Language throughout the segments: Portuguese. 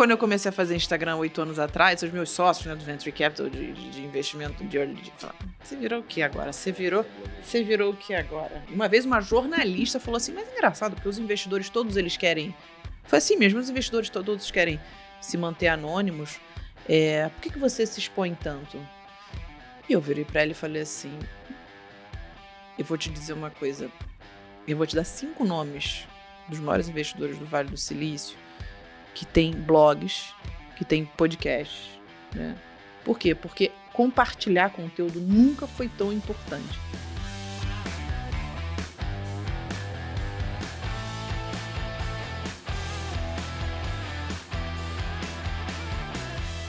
quando eu comecei a fazer Instagram 8 anos atrás, os meus sócios, né, do Venture Capital, de investimento de early, falaram, você virou o que agora? Você virou o que agora? Uma vez uma jornalista falou assim, mas é engraçado, porque os investidores todos eles querem... Foi assim mesmo, os investidores todos querem se manter anônimos. Por que você se expõe tanto? E eu virei pra ela e falei assim, eu vou te dizer uma coisa, eu vou te dar 5 nomes dos maiores investidores do Vale do Silício que tem blogs, que tem podcasts, né? Por quê? Porque compartilhar conteúdo nunca foi tão importante.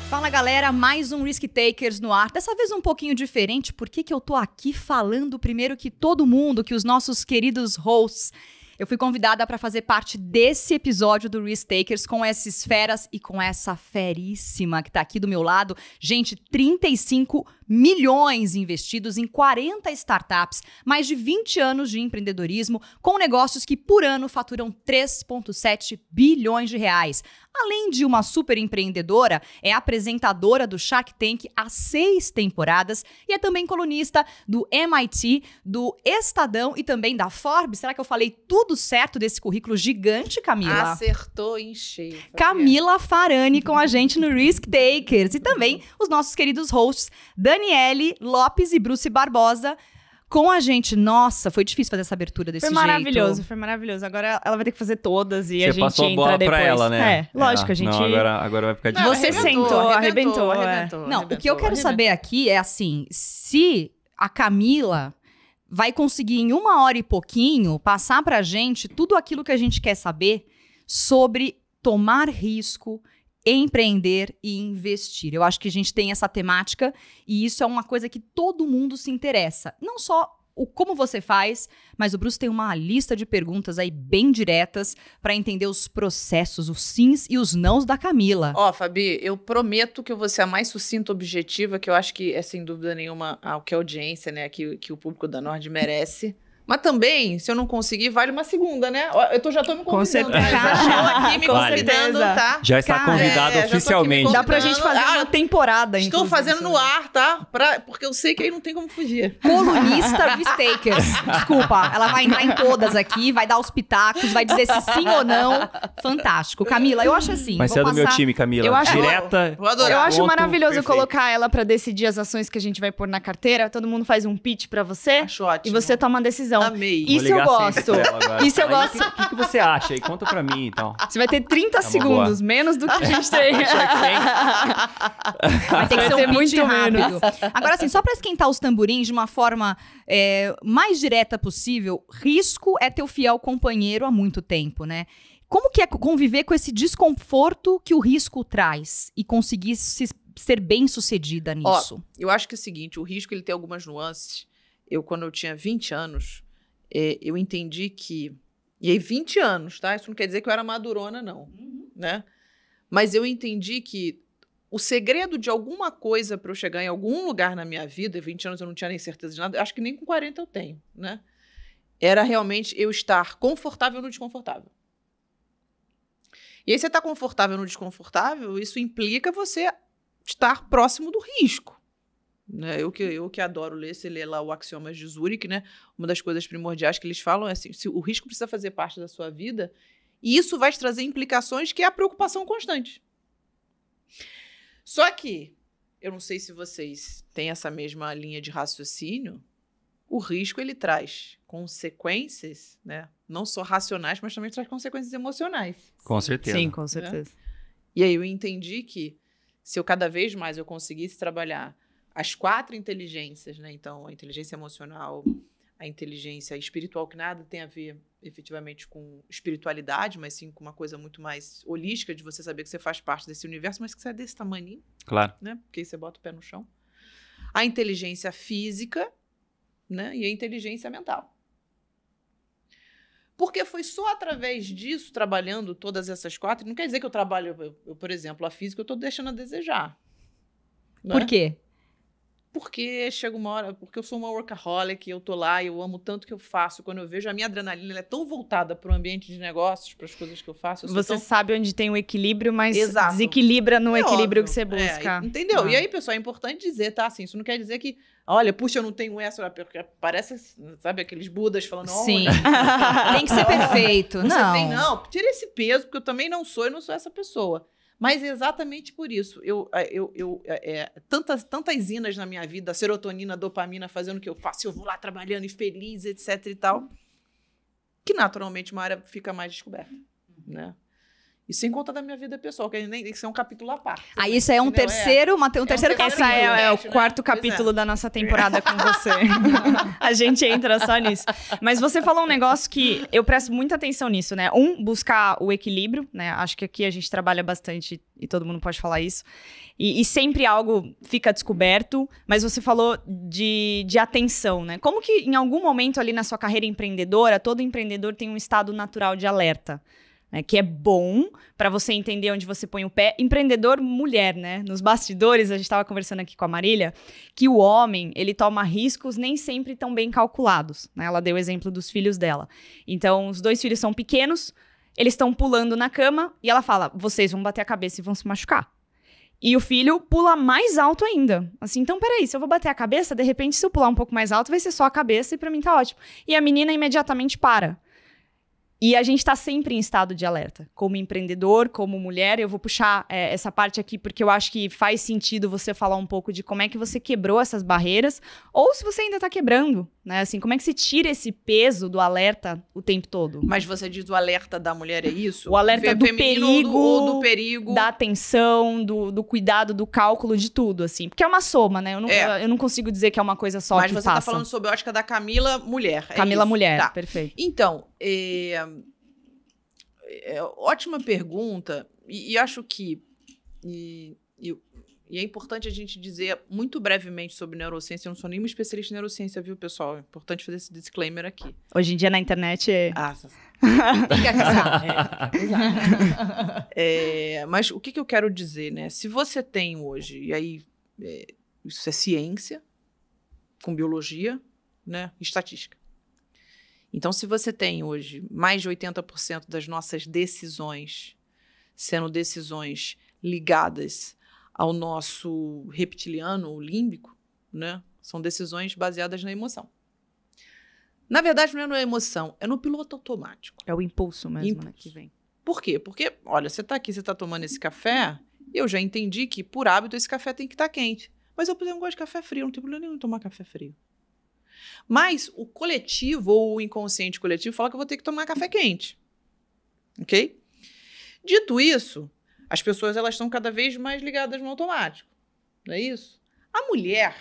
Fala galera, mais um Risk Takers no ar, dessa vez um pouquinho diferente. Por que eu tô aqui falando primeiro que todo mundo, que os nossos queridos hosts? Eu fui convidada para fazer parte desse episódio do Risk Takers com essas feras e com essa feríssima que tá aqui do meu lado. Gente, 35 milhões investidos em 40 startups, mais de 20 anos de empreendedorismo, com negócios que por ano faturam 3,7 bilhões de reais. Além de uma super empreendedora, é apresentadora do Shark Tank há 6 temporadas e é também colunista do MIT, do Estadão e também da Forbes. Será que eu falei tudo certo desse currículo gigante, Camila? Acertou em cheio. Camila Farani com a gente no Risk Takers. E também os nossos queridos hosts, Daniele Lopes e Bruce Barbosa, com a gente. Nossa, foi difícil fazer essa abertura desse jeito. Foi maravilhoso. Agora ela vai ter que fazer todas e a gente passou a bola entra depois. pra ela, né? Lógico, a gente... Não, agora vai ficar difícil. Você sentou, arrebentou. Não, o que eu quero saber aqui é assim, se a Camila vai conseguir em 1 hora e pouquinho passar pra gente tudo aquilo que a gente quer saber sobre tomar risco, empreender e investir. Eu acho que a gente tem essa temática e isso é uma coisa que todo mundo se interessa. Não só o como você faz, mas o Bruce tem uma lista de perguntas aí bem diretas para entender os processos, os sims e os nãos da Camila. Fabi, eu prometo que eu vou ser a mais sucinta, objetiva, que eu acho que é sem dúvida nenhuma o que a audiência, né, que o público da Nord merece. Mas também, se eu não conseguir, vale uma segunda, né? Eu já tô me convidando. Já estou aqui me convidando, tá? Já está convidado oficialmente. Dá pra gente fazer uma temporada, Estou fazendo no ar, tá? Porque eu sei que aí não tem como fugir. Colunista Risk Takers. Desculpa, ela vai entrar em todas aqui, vai dar os pitacos, vai dizer se sim ou não. Fantástico. Camila, eu acho assim... Mas você é do meu time, Camila. Eu acho, direta. Vou adorar. Eu acho maravilhoso perfeito. colocar ela pra decidir as ações que a gente vai pôr na carteira. Todo mundo faz um pitch pra você. Acho ótimo. E você toma a decisão. Amei. Isso eu gosto. Isso eu gosto. O que você acha aí? Conta pra mim, então. Você vai ter 30 segundos, menos do que a gente tem. Vai ter que ser um muito pitch rápido. menos. Agora, assim, só para esquentar os tamborins de uma forma mais direta possível, risco é teu fiel companheiro há muito tempo, né? Como que é conviver com esse desconforto que o risco traz e conseguir ser bem sucedida nisso? Eu acho que é o seguinte, o risco ele tem algumas nuances. Quando eu tinha 20 anos, eu entendi que... E aí, 20 anos, tá? Isso não quer dizer que eu era madurona, não. Né? Mas eu entendi que o segredo de alguma coisa para eu chegar em algum lugar na minha vida, 20 anos eu não tinha nem certeza de nada, acho que nem com 40 eu tenho, né? Era realmente eu estar confortável no desconfortável. E aí, você está confortável no desconfortável, isso implica você estar próximo do risco. Né? Eu que adoro ler, você lê lá o Axiomas de Zurich, né? Uma das coisas primordiais que eles falam é assim, se o risco precisa fazer parte da sua vida, e isso vai te trazer implicações que é a preocupação constante. Só que, eu não sei se vocês têm essa mesma linha de raciocínio, o risco ele traz consequências, né? Não só racionais, mas também traz consequências emocionais. Com certeza. Sim, com certeza. E aí eu entendi que se eu cada vez mais eu conseguisse trabalhar as 4 inteligências, né? Então, a inteligência emocional, a inteligência espiritual, que nada tem a ver efetivamente com espiritualidade, mas sim com uma coisa muito mais holística, de você saber que você faz parte desse universo, mas que você é desse tamanho, Claro. né? Porque aí você bota o pé no chão. A inteligência física, né? E a inteligência mental. Porque foi só através disso, trabalhando todas essas 4, não quer dizer que eu trabalho, por exemplo, a física eu estou deixando a desejar. Né? Por quê? Porque chega uma hora, porque eu sou uma workaholic, eu tô lá, eu amo tanto que eu faço. Quando eu vejo a minha adrenalina, ela é tão voltada para o ambiente de negócios, para as coisas que eu faço. Você sabe onde tem o equilíbrio, mas Exato. desequilibra no equilíbrio óbvio. que você busca. Entendeu? E aí, pessoal, é importante dizer, tá? Assim, isso não quer dizer que, olha, puxa, eu não tenho essa, porque parece, sabe, aqueles budas falando, Sim. olha, Tem que ser perfeito. você Não. tira esse peso, porque eu também não sou essa pessoa. Mas exatamente por isso, tantas inas na minha vida, serotonina, dopamina, fazendo o que eu faço, eu vou lá trabalhando e feliz, etc e tal, que naturalmente uma área fica mais descoberta, né? E sem conta da minha vida pessoal, que nem tem que ser um capítulo à parte. Aí isso é um terceiro, um terceiro capítulo. Essa é o né? quarto Pois capítulo da nossa temporada com você. A gente entra só nisso. Mas você falou um negócio que eu presto muita atenção nisso, né? Buscar o equilíbrio, né? Acho que aqui a gente trabalha bastante e todo mundo pode falar isso. E sempre algo fica descoberto, mas você falou de atenção, né? Como que em algum momento ali na sua carreira empreendedora, todo empreendedor tem um estado natural de alerta? Né, que é bom para você entender onde você põe o pé. Empreendedor mulher, né? Nos bastidores, a gente estava conversando aqui com a Marília, que o homem, ele toma riscos nem sempre tão bem calculados. Né? Ela deu o exemplo dos filhos dela. Então, os 2 filhos são pequenos, eles estão pulando na cama e ela fala, vocês vão bater a cabeça e vão se machucar. E o filho pula mais alto ainda. Assim, então, peraí, se eu vou bater a cabeça, de repente, se eu pular um pouco mais alto, vai ser só a cabeça e pra mim tá ótimo. E a menina imediatamente para. E a gente tá sempre em estado de alerta. Como empreendedor, como mulher, eu vou puxar essa parte aqui porque eu acho que faz sentido você falar um pouco de como é que você quebrou essas barreiras, ou se você ainda tá quebrando, né? Assim, como é que você tira esse peso do alerta o tempo todo? Mas você diz o alerta da mulher, é isso? O alerta do perigo, ou do perigo. Da atenção, do cuidado, do cálculo, de tudo, assim. Porque é uma soma, né? Eu não consigo dizer que é uma coisa só Mas que você passa. tá falando sob a ótica da Camila mulher. Camila isso? mulher, Tá. perfeito. Então, ótima pergunta. E acho que... E é importante a gente dizer muito brevemente sobre neurociência. Eu não sou nenhuma especialista em neurociência, viu, pessoal? É importante fazer esse disclaimer aqui. Hoje em dia na internet Fica cansado. Mas o que eu quero dizer, né? Se você tem hoje, e aí isso é ciência, com biologia, né? Estatística. Então, se você tem hoje mais de 80% das nossas decisões sendo decisões ligadas ao nosso reptiliano, o límbico, né? São decisões baseadas na emoção. Na verdade, não é na emoção, é no piloto automático. é o impulso mesmo, né, que vem. Por quê? Porque, olha, você tá aqui, você tá tomando esse café, eu já entendi que, por hábito, esse café tem que estar quente. Mas eu, por exemplo, gosto de café frio, não tem problema nenhum em tomar café frio. Mas o coletivo, ou o inconsciente coletivo, fala que eu vou ter que tomar café quente. Ok? Dito isso, as pessoas elas estão cada vez mais ligadas no automático. Não é isso? A mulher,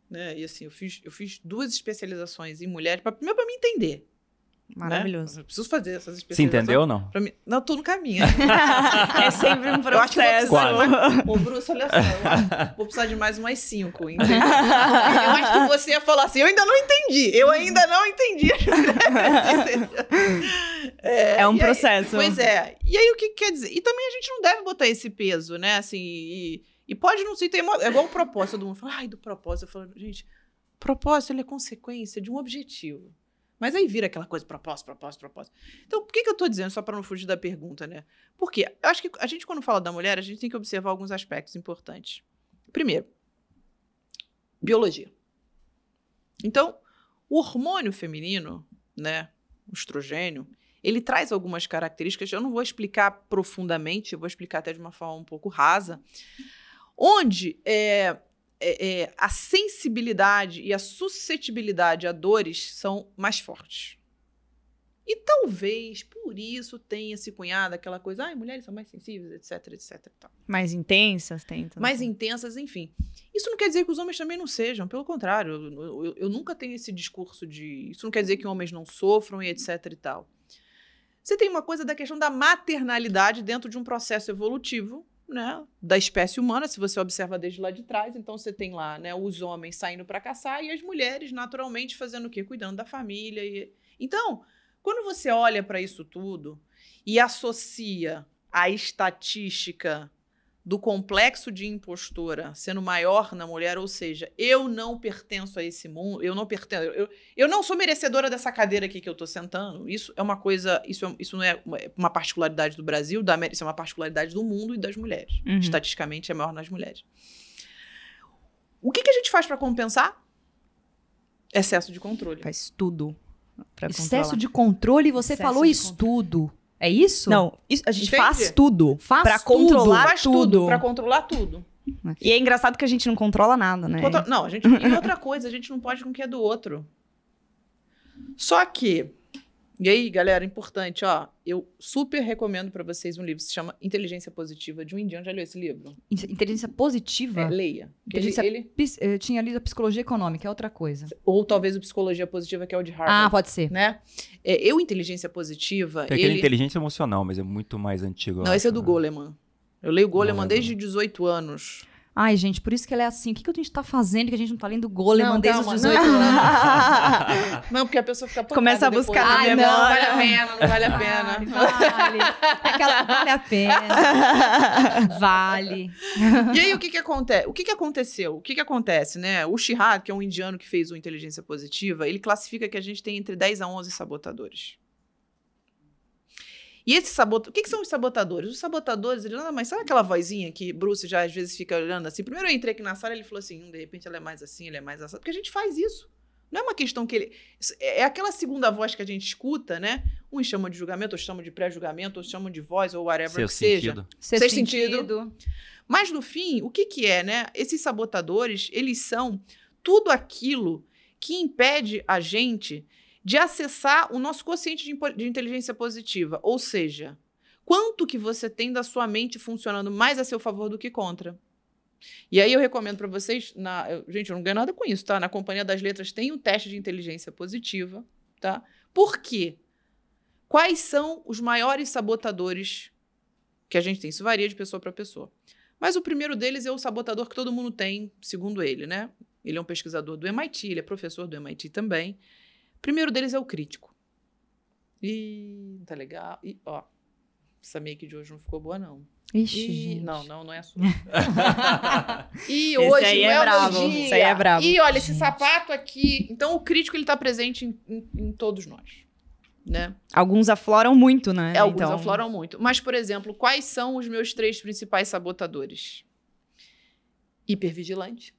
né? E assim, eu fiz 2 especializações em mulheres, primeiro para me entender. Maravilhoso. Né? Eu preciso fazer essas Se especializações. entendeu ou não? Não, eu tô no caminho. É sempre um Eu acho que eu vou processo. precisar Ô, Bruce, olha só, eu acho que vou precisar de mais umas 5, entendeu? Eu acho que você ia falar assim, eu ainda não entendi. É um processo. Pois é. E aí, o que quer dizer? E também a gente não deve botar esse peso, né? Assim, e pode não ser... É igual o propósito. Todo mundo fala, ai, do propósito. Eu falo, gente, propósito ele é consequência de um objetivo. Mas aí vira aquela coisa, propósito. Então, por que eu tô dizendo, só para não fugir da pergunta, né? Porque eu acho que a gente, quando fala da mulher, a gente tem que observar alguns aspectos importantes. Primeiro, biologia. Então, o hormônio feminino, né, o estrogênio, ele traz algumas características, eu não vou explicar profundamente, eu vou explicar até de uma forma um pouco rasa, onde a sensibilidade e a suscetibilidade a dores são mais fortes. E talvez, por isso, tenha se cunhado aquela coisa, mulheres são mais sensíveis, etc, etc e tal. Mais intensas, tem. Mais intensas, enfim. Isso não quer dizer que os homens também não sejam, pelo contrário, eu nunca tenho esse discurso de... Isso não quer dizer que homens não sofram e etc e tal. Você tem uma coisa da questão da maternalidade dentro de um processo evolutivo, né, da espécie humana, se você observa desde lá de trás. Então, você tem lá, né, os homens saindo para caçar e as mulheres, naturalmente, fazendo o quê? Cuidando da família. Então, quando você olha para isso tudo e associa a estatística do complexo de impostora sendo maior na mulher, ou seja, eu não pertenço a esse mundo, eu não sou merecedora dessa cadeira aqui que eu tô sentando. Isso é uma coisa, isso não é uma particularidade do Brasil, da América, isso é uma particularidade do mundo e das mulheres. Uhum. Estatisticamente é maior nas mulheres. O que a gente faz para compensar? Excesso de controle. Faz tudo pra Excesso controlar. de controle, você Excesso falou de estudo. É isso? Não, a gente Entende? faz tudo. Faz pra tudo. controlar Faz tudo para controlar tudo. E é engraçado que a gente não controla nada, né? Não, a gente. E outra coisa, a gente não pode com o que é do outro. Só que. E aí, galera, importante, ó. Eu super recomendo pra vocês um livro que se chama Inteligência Positiva, de um indiano. Já leu esse livro? Inteligência positiva? Leia. Inteligência Ele, Eu tinha lido a psicologia econômica, é outra coisa. ou talvez o Psicologia Positiva, que é o de Harvard. Ah, pode ser. Né? Inteligência Positiva. Tem aquele inteligência emocional, mas é muito mais antigo. eu Não, esse é acho, do né? Goleman. Eu leio Goleman lembro. desde 18 anos. Ai, gente, por isso que ela é assim. O que a gente tá fazendo que a gente não tá lendo Goleman Não, desde calma, os 18 não. anos? Não, porque a pessoa fica pancada Começa a depois. buscar na Ai, memória. não vale a pena, não vale a pena. Vale. Aquela vale a pena. Vale. E aí, o que acontece? O que aconteceu? O que acontece, né? O Shihad, que é um indiano que fez o Inteligência Positiva, ele classifica que a gente tem entre 10 a 11 sabotadores. E esses sabotadores... O que são os sabotadores? Os sabotadores, ele nada mais... Sabe aquela vozinha que Bruce já às vezes fica olhando assim? Primeiro eu entrei aqui na sala e ele falou assim, de repente ela é mais assim, ele é mais assado. Porque a gente faz isso. Não é uma questão que ele... É aquela segunda voz que a gente escuta, né? Uns chamam de julgamento, outros chamam de pré-julgamento, outros chamam de voz ou whatever Seu que seja. sentido. Sexto sentido. Mas, no fim, o que é, né? Esses sabotadores, eles são tudo aquilo que impede a gente de acessar o nosso quociente de inteligência positiva. Ou seja, quanto que você tem da sua mente funcionando mais a seu favor do que contra. E aí eu recomendo para vocês, gente, eu não ganho nada com isso, tá? Na Companhia das Letras tem um teste de inteligência positiva, tá? Por quê? Quais são os maiores sabotadores que a gente tem? Isso varia de pessoa para pessoa. Mas o primeiro deles é o sabotador que todo mundo tem, segundo ele, né? Ele é um pesquisador do MIT, ele é professor do MIT também. O primeiro deles é o crítico. Ih, tá legal. Ih, ó, essa make de hoje não ficou boa, não. Ixi, Ih, gente. não é a sua. E Esse hoje aí não é é o bravo, meu dia. esse aí é bravo. E olha, esse sapato aqui... Então, o crítico, ele tá presente em todos nós, né? Alguns afloram muito, né? Alguns Então, afloram muito. Mas, por exemplo, quais são os meus 3 principais sabotadores? Hipervigilante,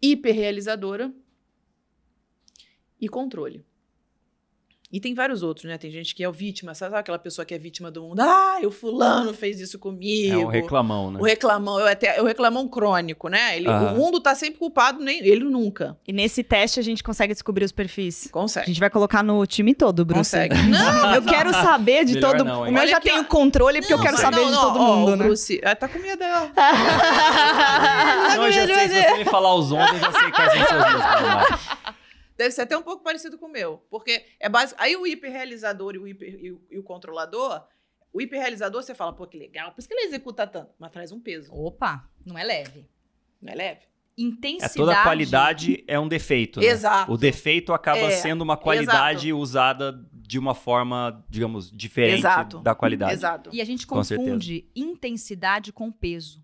hiperrealizadora e controle. E tem vários outros, né? Tem gente que é o vítima, sabe aquela pessoa que é vítima do mundo? Ah, o fulano fez isso comigo. É um reclamão, né? O reclamão, é o reclamão crônico, né? O mundo tá sempre culpado, nem ele nunca. E nesse teste a gente consegue descobrir os perfis. A Consegue. gente vai colocar no time todo, Bruce. Consegue. Não, Eu quero saber de Melhor todo não, mundo. hein? O meu Olha já aqui, tem ó. o controle, porque eu quero saber de todo mundo, né? Bruce, tá com medo aí, ó. Não, eu já sei, se você me falar os 11, eu já sei quais são seus meus. Deve ser até um pouco parecido com o meu. Porque é básico. Aí o hiperrealizador e o controlador, o hiperrealizador você fala, pô, que legal. Por isso que ele executa tanto. Mas traz um peso. Opa, não é leve. Não é leve? Intensidade. Toda qualidade é um defeito, né? Exato. O defeito acaba sendo uma qualidade exato. usada de uma forma, digamos, diferente Exato. da qualidade. Exato. E a gente Com certeza. confunde intensidade com peso.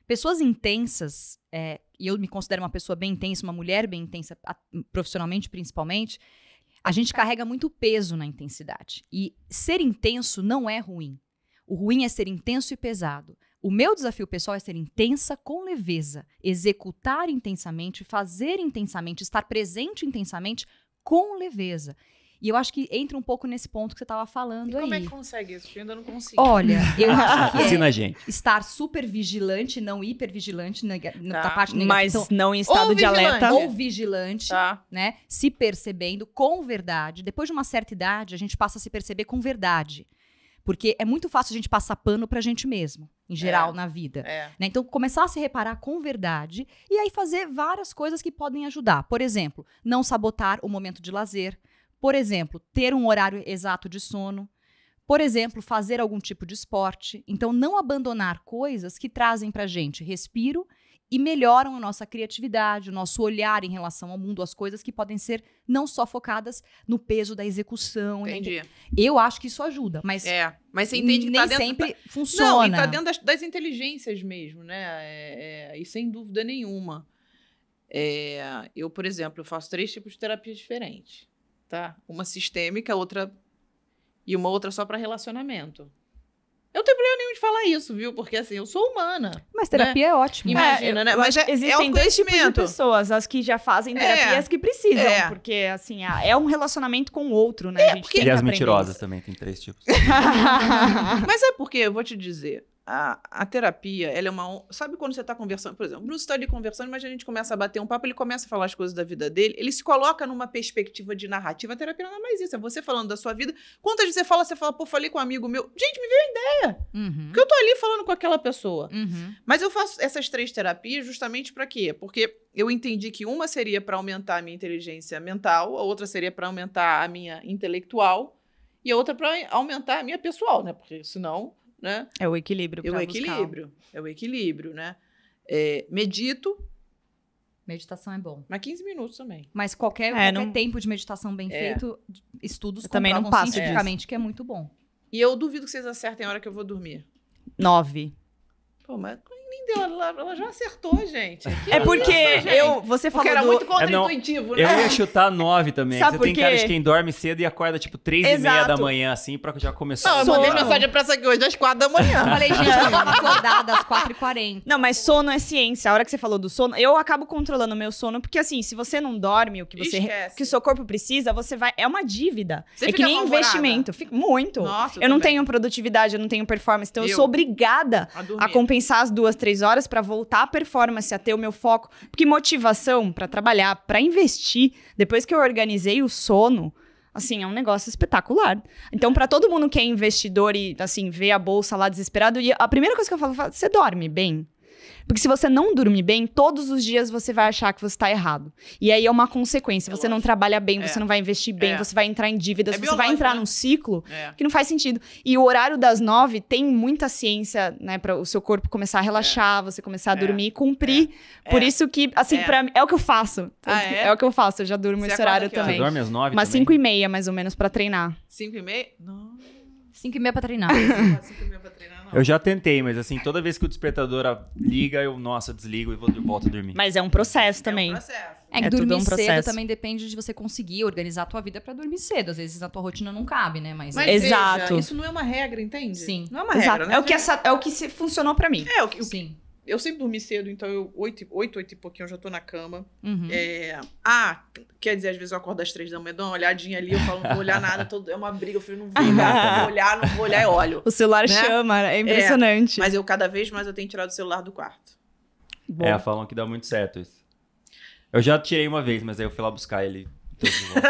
Pessoas intensas, e eu me considero uma pessoa bem intensa, uma mulher bem intensa, profissionalmente principalmente, a gente carrega muito peso na intensidade. E ser intenso não é ruim. O ruim é ser intenso e pesado. O meu desafio pessoal é ser intensa com leveza, executar intensamente, fazer intensamente, estar presente intensamente com leveza. E eu acho que entra um pouco nesse ponto que você estava falando E aí. como é que consegue isso? Porque eu ainda não consigo. Olha, eu acho que Ensina a gente. estar super vigilante, não hipervigilante na Tá. parte negativa. Mas Então, não em estado Ou de alerta. vigilante. ou vigilante, Tá. né? Se percebendo com verdade. Depois de uma certa idade, a gente passa a se perceber com verdade. Porque é muito fácil a gente passar pano pra gente mesmo, em geral, na vida. É. Né? Então, começar a se reparar com verdade e aí fazer várias coisas que podem ajudar. Por exemplo, não sabotar o momento de lazer. Por exemplo, ter um horário exato de sono. Por exemplo, fazer algum tipo de esporte. Então, não abandonar coisas que trazem pra gente respiro e melhoram a nossa criatividade, o nosso olhar em relação ao mundo, as coisas que podem ser não só focadas no peso da execução. Entendi. Eu acho que isso ajuda, mas Mas você entende que nem tá dentro... sempre Não, funciona. e tá dentro das inteligências mesmo, né? E sem dúvida nenhuma. Eu, por exemplo, eu faço 3 tipos de terapias diferentes, tá? Uma sistêmica, outra... E uma outra só para relacionamento. Eu não tenho problema nenhum de falar isso, viu? Porque, assim, eu sou humana. Mas terapia é ótimo. Imagina, né? Mas existem o 2 tipos de conhecimento. pessoas, as que já fazem terapia e as que precisam. Porque, assim, é um relacionamento com o outro, né? A gente tem E que as aprender mentirosas isso. também, tem 3 tipos. Mas é porque, eu vou te dizer, a terapia, ela é uma... Sabe quando você está conversando? Por exemplo, o Bruce está ali conversando, mas a gente começa a bater um papo, ele começa a falar as coisas da vida dele, ele se coloca numa perspectiva de narrativa. A terapia não é mais isso, é você falando da sua vida. Quantas vezes você fala, pô, falei com um amigo meu. Gente, me veio a ideia. Porque eu tô ali falando com aquela pessoa. Mas eu faço essas 3 terapias justamente para quê? Porque eu entendi que uma seria para aumentar a minha inteligência mental, a outra seria para aumentar a minha intelectual e a outra para aumentar a minha pessoal, né? Porque senão... Né? É o equilíbrio. É o equilíbrio, né? Medito. Meditação é bom. Mas 15 minutos também. Mas qualquer tempo de meditação bem feito, estudos também não comprovam passo cientificamente que é muito bom. E eu duvido que vocês acertem a hora que eu vou dormir. 9. Pô, mas nem deu, ela já acertou, gente. É porque você falou porque era do... muito contra-intuitivo, né? Eu ia chutar 9 também. Sabe Você por tem quê? cara de quem dorme cedo e acorda, tipo, 3h30 da manhã, assim, pra já começar. Não, eu mandei mensagem pra essa aqui hoje às 4 da manhã. Eu falei, gente, eu vou acordada às 4h40. Não, mas sono é ciência. A hora que você falou do sono, eu acabo controlando o meu sono, porque assim, se você não dorme o que Esquece. que o seu corpo precisa, você vai... É uma dívida. Você é que fica nem apavorada? investimento. Muito. Nossa, eu não também. tenho produtividade, eu não tenho performance, então eu sou obrigada A dormir. a compensar as 2, 3 horas pra voltar a performance, a ter o meu foco. Porque motivação pra trabalhar, pra investir, depois que eu organizei o sono, assim, é um negócio espetacular. Então, pra todo mundo que é investidor e, assim, vê a bolsa lá desesperado, e a primeira coisa que eu falo, você dorme bem? Porque se você não dorme bem, todos os dias você vai achar que você tá errado. E aí é uma consequência. Você não trabalha bem, você não vai investir bem, você vai entrar em dívidas, você vai biológico, entrar né? num ciclo que não faz sentido. E o horário das 9 tem muita ciência, né? Para o seu corpo começar a relaxar, você começar a dormir e cumprir. Por isso que, assim, pra mim, é o que eu faço. É o que eu faço, eu já durmo Você esse horário acorda que também. Você dorme às 9 Umas também? 5h30, mais ou menos, pra treinar. 5h30? Não. 5h30 pra treinar. 5h30 pra treinar, não. Eu já tentei, mas assim, toda vez que o despertador liga, eu desligo e volto a dormir. Mas é um processo também. É um processo. É que É tudo dormir um cedo processo. também depende de você conseguir organizar a tua vida pra dormir cedo. Às vezes a tua rotina não cabe, né? Mas Exato. Veja, isso não é uma regra, entende? Sim. Não é uma Exato. regra, né? É o que funcionou pra mim. sim. Eu sempre dormi cedo, então eu 8 e pouquinho eu já tô na cama. Uhum. Quer dizer, às vezes eu acordo às 3 da manhã, dou uma olhadinha ali, eu falo, não vou olhar nada, é uma briga, eu falei, não vou olhar, não vou olhar, eu olho. O celular Né? chama, é impressionante. Mas eu, cada vez mais, eu tenho tirado o celular do quarto. Bom. Falam que dá muito certo isso. Eu já tirei uma vez, mas aí eu fui lá buscar ele. todo de volta.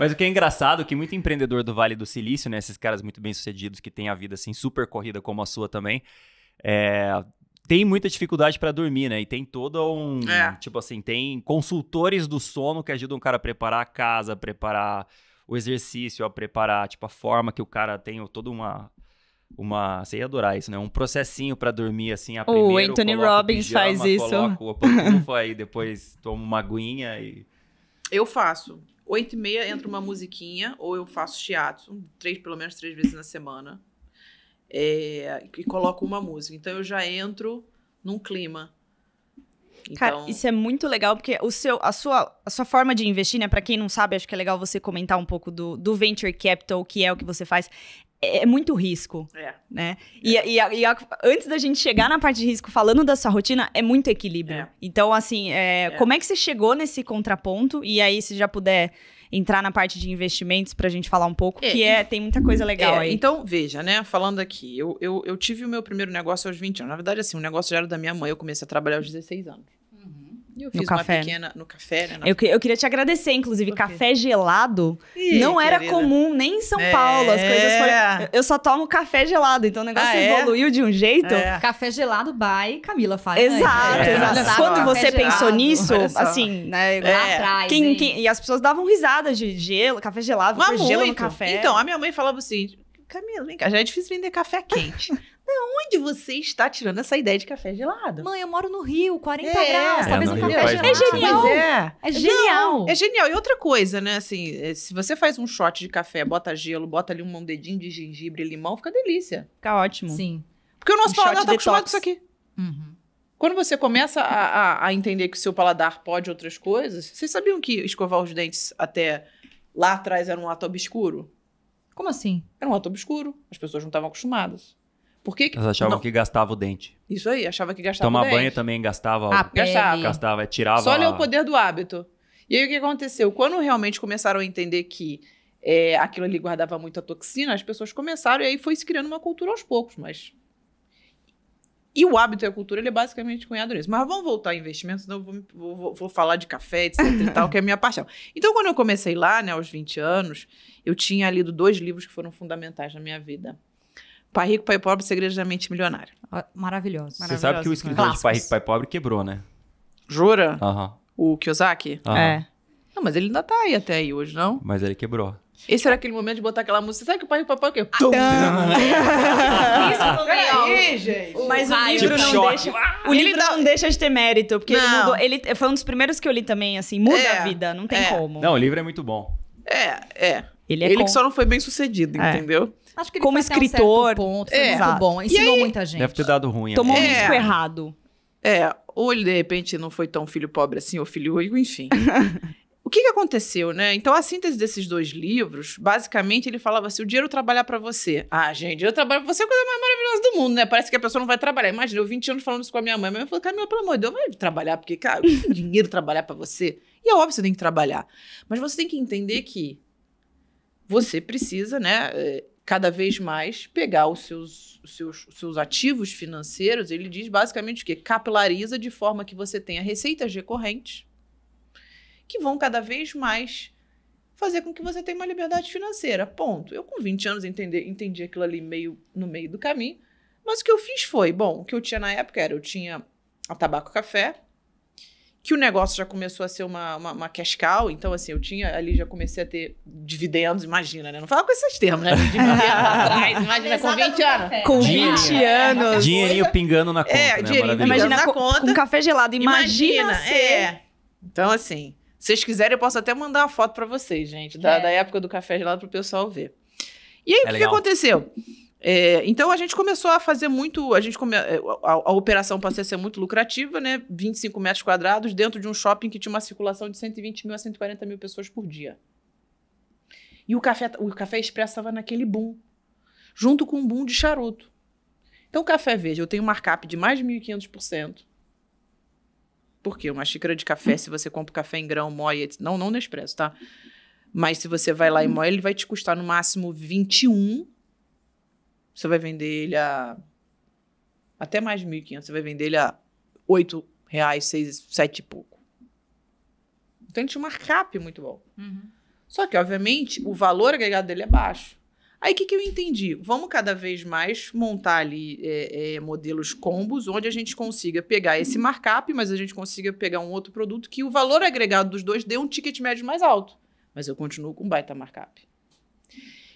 Mas o que é engraçado é que muito empreendedor do Vale do Silício, né, esses caras muito bem-sucedidos que têm a vida assim super corrida como a sua também, tem muita dificuldade para dormir, né? E tem todo tipo assim, tem consultores do sono que ajudam o cara a preparar a casa, a preparar o exercício, a preparar tipo a forma que o cara tem toda uma você ia adorar isso, né? Um processinho pra dormir, assim, a primeiro O Anthony coloca Robbins pijama, faz isso. coloca o pantufa e depois toma uma aguinha e... Eu faço. 8h30 entra uma musiquinha, ou eu faço shiatsu, pelo menos 3 vezes na semana. E coloco uma música. Então eu já entro num clima. Então, Cara, isso é muito legal, porque a sua forma de investir, né? Pra quem não sabe, acho que é legal você comentar um pouco do Venture Capital, que é o que você faz. É muito risco, né? E antes da gente chegar na parte de risco, falando da sua rotina, é muito equilíbrio. Então, assim, como é que você chegou nesse contraponto? E aí, se já puder entrar na parte de investimentos pra gente falar um pouco, tem muita coisa legal aí. Então, veja, né? Falando aqui, eu tive o meu primeiro negócio aos 20 anos. Na verdade, assim, o negócio já era da minha mãe. Eu comecei a trabalhar aos 16 anos. E eu fiz uma pequena... No café, né? Eu queria te agradecer, inclusive, café gelado Ih, não era querida. comum nem em São Paulo. As coisas foram... Eu só tomo café gelado, então o negócio evoluiu de um jeito... Café gelado by Camila Faz. Exato, exato. Olha só, Quando você café pensou gelado, nisso, olha só. assim, né? Lá atrás, hein? E as pessoas davam risada de gelo, café gelado, Mas pôr gelo no muito. café. Então, a minha mãe falava assim, Camila, vem cá, já é difícil vender café quente. Onde você está tirando essa ideia de café gelado? Mãe, eu moro no Rio, 40 É. graus, talvez no um Rio café faz gelado. muito É genial. Pois é. É genial. É genial. E outra coisa, né? Assim, se você faz um shot de café, bota gelo, bota ali um dedinho de gengibre e limão, fica delícia. Fica ótimo. Sim. Porque o nosso Um paladar shot tá acostumado com detox. isso aqui. Uhum. Quando você começa a entender que o seu paladar pode outras coisas, vocês sabiam que escovar os dentes até lá atrás era um ato obscuro? Como assim? Era um ato obscuro. As pessoas não estavam acostumadas. Por que? Elas achavam Não. que gastava o dente. Isso aí, achava que gastava Tomar o dente. banho também gastava. A pele. Gastava, tirava. Só olha o poder do hábito. E aí o que aconteceu? Quando realmente começaram a entender que aquilo ali guardava muita toxina, as pessoas começaram e aí foi se criando uma cultura aos poucos, mas... E o hábito e a cultura, ele é basicamente cunhado nisso. Mas vamos voltar a investimentos, senão eu vou falar de café, etc e tal, que é a minha paixão. Então, quando eu comecei lá, né, aos 20 anos, eu tinha lido 2 livros que foram fundamentais na minha vida. Pai Rico, Pai Pobre, Segredos da Mente Milionária. Maravilhoso. Você sabe que o escritor de Pai Rico, Pai Pobre quebrou, né? Jura? Aham. O Kiyosaki? Aham. É. Não, mas ele ainda tá aí até aí hoje, não? Mas ele quebrou. Esse era aquele momento de botar aquela música. Sabe que o Pai Rico, Pai Pobre é o quê? Isso também, ó. gente! Mas o raio. livro Tipo não choque. deixa. O livro não deixa de ter mérito, porque ele Não. mudou. Ele foi um dos primeiros que eu li também, assim, muda É, a vida, não tem é. como. Não, o livro é muito bom. Ele é Ele com- que só não foi bem sucedido, É. entendeu? Acho que ele Como foi até um escritor, certo ponto, foi é. muito bom. Ensinou muita gente. Deve ter dado ruim. tomou um né? risco errado. Ou ele de repente não foi tão filho pobre assim, ou filho rico, enfim. O que aconteceu, né? Então, a síntese desses 2 livros, basicamente, ele falava assim: o dinheiro trabalhar pra você. Ah, gente, dinheiro trabalhar pra você é a coisa mais maravilhosa do mundo, né? Parece que a pessoa não vai trabalhar. Imagina, eu 20 anos falando isso com a minha mãe. Minha mãe falou: Camila, pelo amor de Deus, vai trabalhar, porque, cara, dinheiro trabalhar pra você. E é óbvio que você tem que trabalhar. Mas você tem que entender que você precisa, né, cada vez mais pegar os seus ativos financeiros. Ele diz basicamente o quê? Capilariza de forma que você tenha receitas recorrentes que vão cada vez mais fazer com que você tenha uma liberdade financeira. Ponto. Eu, com 20 anos, entendi aquilo ali no meio do caminho. Mas o que eu fiz foi, bom, o que eu tinha na época era, eu tinha a Tabaco Café, que o negócio já começou a ser uma cash cow, então, assim, eu tinha ali, já comecei a ter dividendos, imagina, né? Não fala com esses termos, né? Dividendos atrás, imagina, com 20 anos. Com Dinheirinho. 20 anos. Dinheirinho pingando na conta, né? dinheirinho Maravilhoso. Imagina na com, conta. com café gelado. Imagina ser... Então, assim, se vocês quiserem, eu posso até mandar uma foto pra vocês, gente, da época do café gelado pro pessoal ver. E aí, o que legal. aconteceu? Então, a gente começou a fazer muito... A operação passou a ser muito lucrativa, né? 25 metros quadrados dentro de um shopping que tinha uma circulação de 120 mil a 140 mil pessoas por dia. E o café expresso estava naquele boom, junto com um boom de charuto. Então, o café, veja, eu tenho um markup de mais de 1.500%. Por quê? Uma xícara de café, se você compra café em grão, moe, não Nespresso, tá? Mas se você vai lá e moe, ele vai te custar no máximo 21. Você vai vender ele até mais de 1.500. Você vai vender ele a R$8, 6, 7 e pouco. Então, ele tinha um markup muito bom. Uhum. Só que, obviamente, o valor agregado dele é baixo. Aí, o que eu entendi? Vamos cada vez mais montar ali modelos combos, onde a gente consiga pegar esse markup, mas a gente consiga pegar um outro produto que o valor agregado dos dois dê um ticket médio mais alto. Mas eu continuo com baita markup.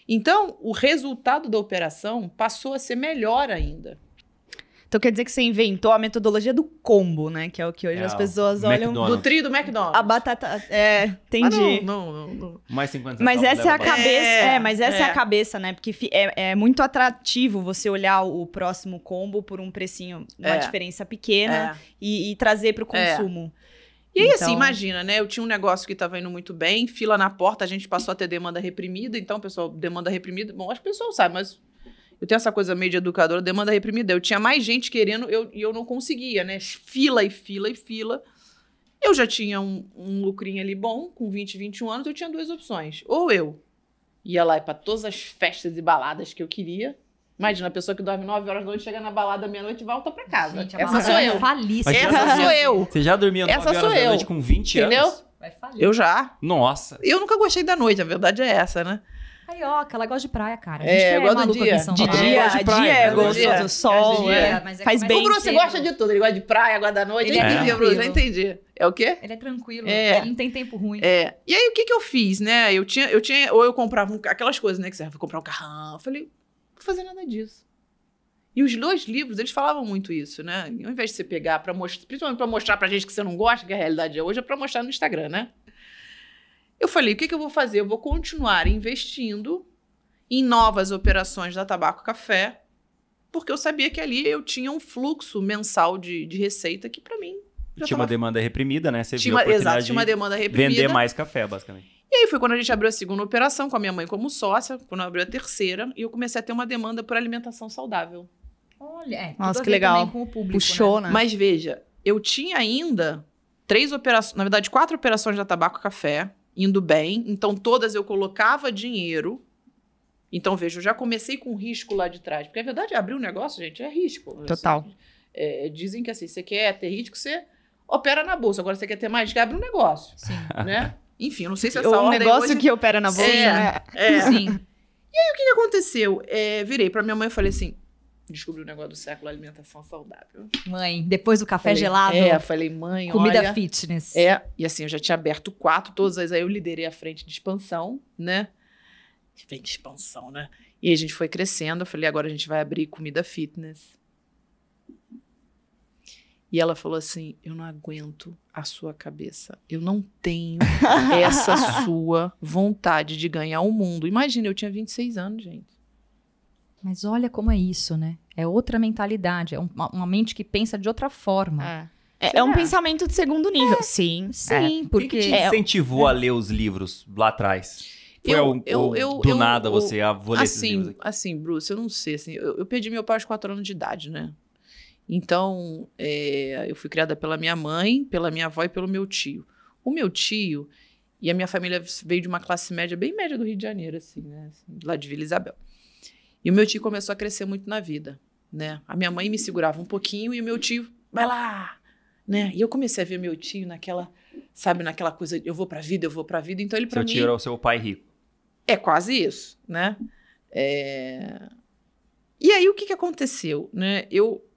Então, o resultado da operação passou a ser melhor ainda. Então quer dizer que você inventou a metodologia do combo, né? Que é o que hoje as pessoas olham... McDonald's. Do trio do McDonald's. A batata... É, Ah, entendi. não. Mais 50 Mas centavos essa é a leva bastante. cabeça, mas essa é a é. cabeça, né? Porque é muito atrativo você olhar o próximo combo por um precinho, uma É. diferença pequena É. e trazer para o consumo. E aí, Então- assim, imagina, né? Eu tinha um negócio que estava indo muito bem, fila na porta, a gente passou a ter demanda reprimida. Então, pessoal, demanda reprimida... Bom, acho que o pessoal sabe, mas eu tenho essa coisa meio de educadora, demanda reprimida. Eu tinha mais gente querendo e eu não conseguia, né? Fila e fila e fila. Eu já tinha um lucrinho ali bom, com 20, 21 anos, eu tinha 2 opções. Ou eu ia lá para todas as festas e baladas que eu queria. Imagina, a pessoa que dorme 9 horas da noite, chega na balada meia-noite e volta para casa. Gente, a Essa balada sou vai eu. falir. Mas Essa sou eu. Você já dormia 9 Essa horas sou da eu. noite com 20 Entendeu? anos? Vai falir. Eu já. Nossa. Eu nunca gostei da noite, a verdade é essa, né? Carioca, ela gosta de praia, cara. A É, gente que eu gosto do maluco dia. aqui em São De Paulo. dia, gosto de praia, dia é eu gosto de gostoso, dia. sol, Dia. é, Mas é faz que bem. O Bruce cedo. gosta de tudo. Ele gosta de praia, gosta da noite. Ele Eu é entendi, tranquilo. Bruce, eu entendi. É o quê? Ele é tranquilo. É. Ele não tem tempo ruim. E aí, o que eu fiz, né? Eu tinha ou eu comprava aquelas coisas, né? Que você vai comprar um carrão. Eu falei, não vou fazer nada disso. E os 2 livros, eles falavam muito isso, né? Ao invés de você pegar, principalmente para mostrar pra gente que você não gosta, que a realidade é hoje, é para mostrar no Instagram, né? Eu falei, o que eu vou fazer? Eu vou continuar investindo em novas operações da Tabaco Café, porque eu sabia que ali eu tinha um fluxo mensal de receita que, para mim, Tinha uma demanda reprimida, né? Você viu a exato, oportunidade tinha uma demanda reprimida. vender mais café, basicamente. E aí foi quando a gente abriu a segunda operação com a minha mãe como sócia, quando abriu a terceira, e eu comecei a ter uma demanda por alimentação saudável. Olha, Nossa, tudo a que ver legal. também com o público, Puxou, né? né? Mas veja, eu tinha ainda 3 operações, na verdade 4 operações da Tabaco Café, indo bem, então todas eu colocava dinheiro. Então veja, eu já comecei com risco lá de trás, porque a verdade é abrir um negócio, gente, é risco. Total. Dizem que assim, você quer ter risco, você opera na bolsa, agora você quer ter mais, abre um negócio, Sim. né? Enfim, eu não sei se essa O ordem negócio hoje... que opera na bolsa, né? Sim. O que aconteceu? Virei pra minha mãe e falei assim, descobri o negócio do século, alimentação saudável. Mãe, depois do café Falei, gelado, falei, mãe, comida olha... fitness. E assim, eu já tinha aberto 4, todas aí eu liderei a frente de expansão, né? Frente de expansão, né? E aí a gente foi crescendo, eu falei, agora a gente vai abrir comida fitness. E ela falou assim, eu não aguento a sua cabeça. Eu não tenho essa sua vontade de ganhar o mundo. Imagina, eu tinha 26 anos, gente. Mas olha como é isso, né? É outra mentalidade, é uma mente que pensa de outra forma. É um pensamento de segundo nível. Sim. Sim, Quem porque... que te incentivou a ler os livros lá atrás? Foi nada você vou ler esses livros aqui? Assim, Bruce, eu não sei. Assim, eu perdi meu pai aos 4 anos de idade, né? Então, eu fui criada pela minha mãe, pela minha avó e pelo meu tio. O meu tio e a minha família veio de uma classe média, bem média do Rio de Janeiro, assim, né? Assim, lá de Vila Isabel. E o meu tio começou a crescer muito na vida, né? A minha mãe me segurava um pouquinho e o meu tio, vai lá, né? E eu comecei a ver meu tio naquela, sabe, naquela coisa, eu vou pra vida. Então ele pra mim... Seu tio era o seu pai rico. É quase isso, né? E aí, o que aconteceu, né?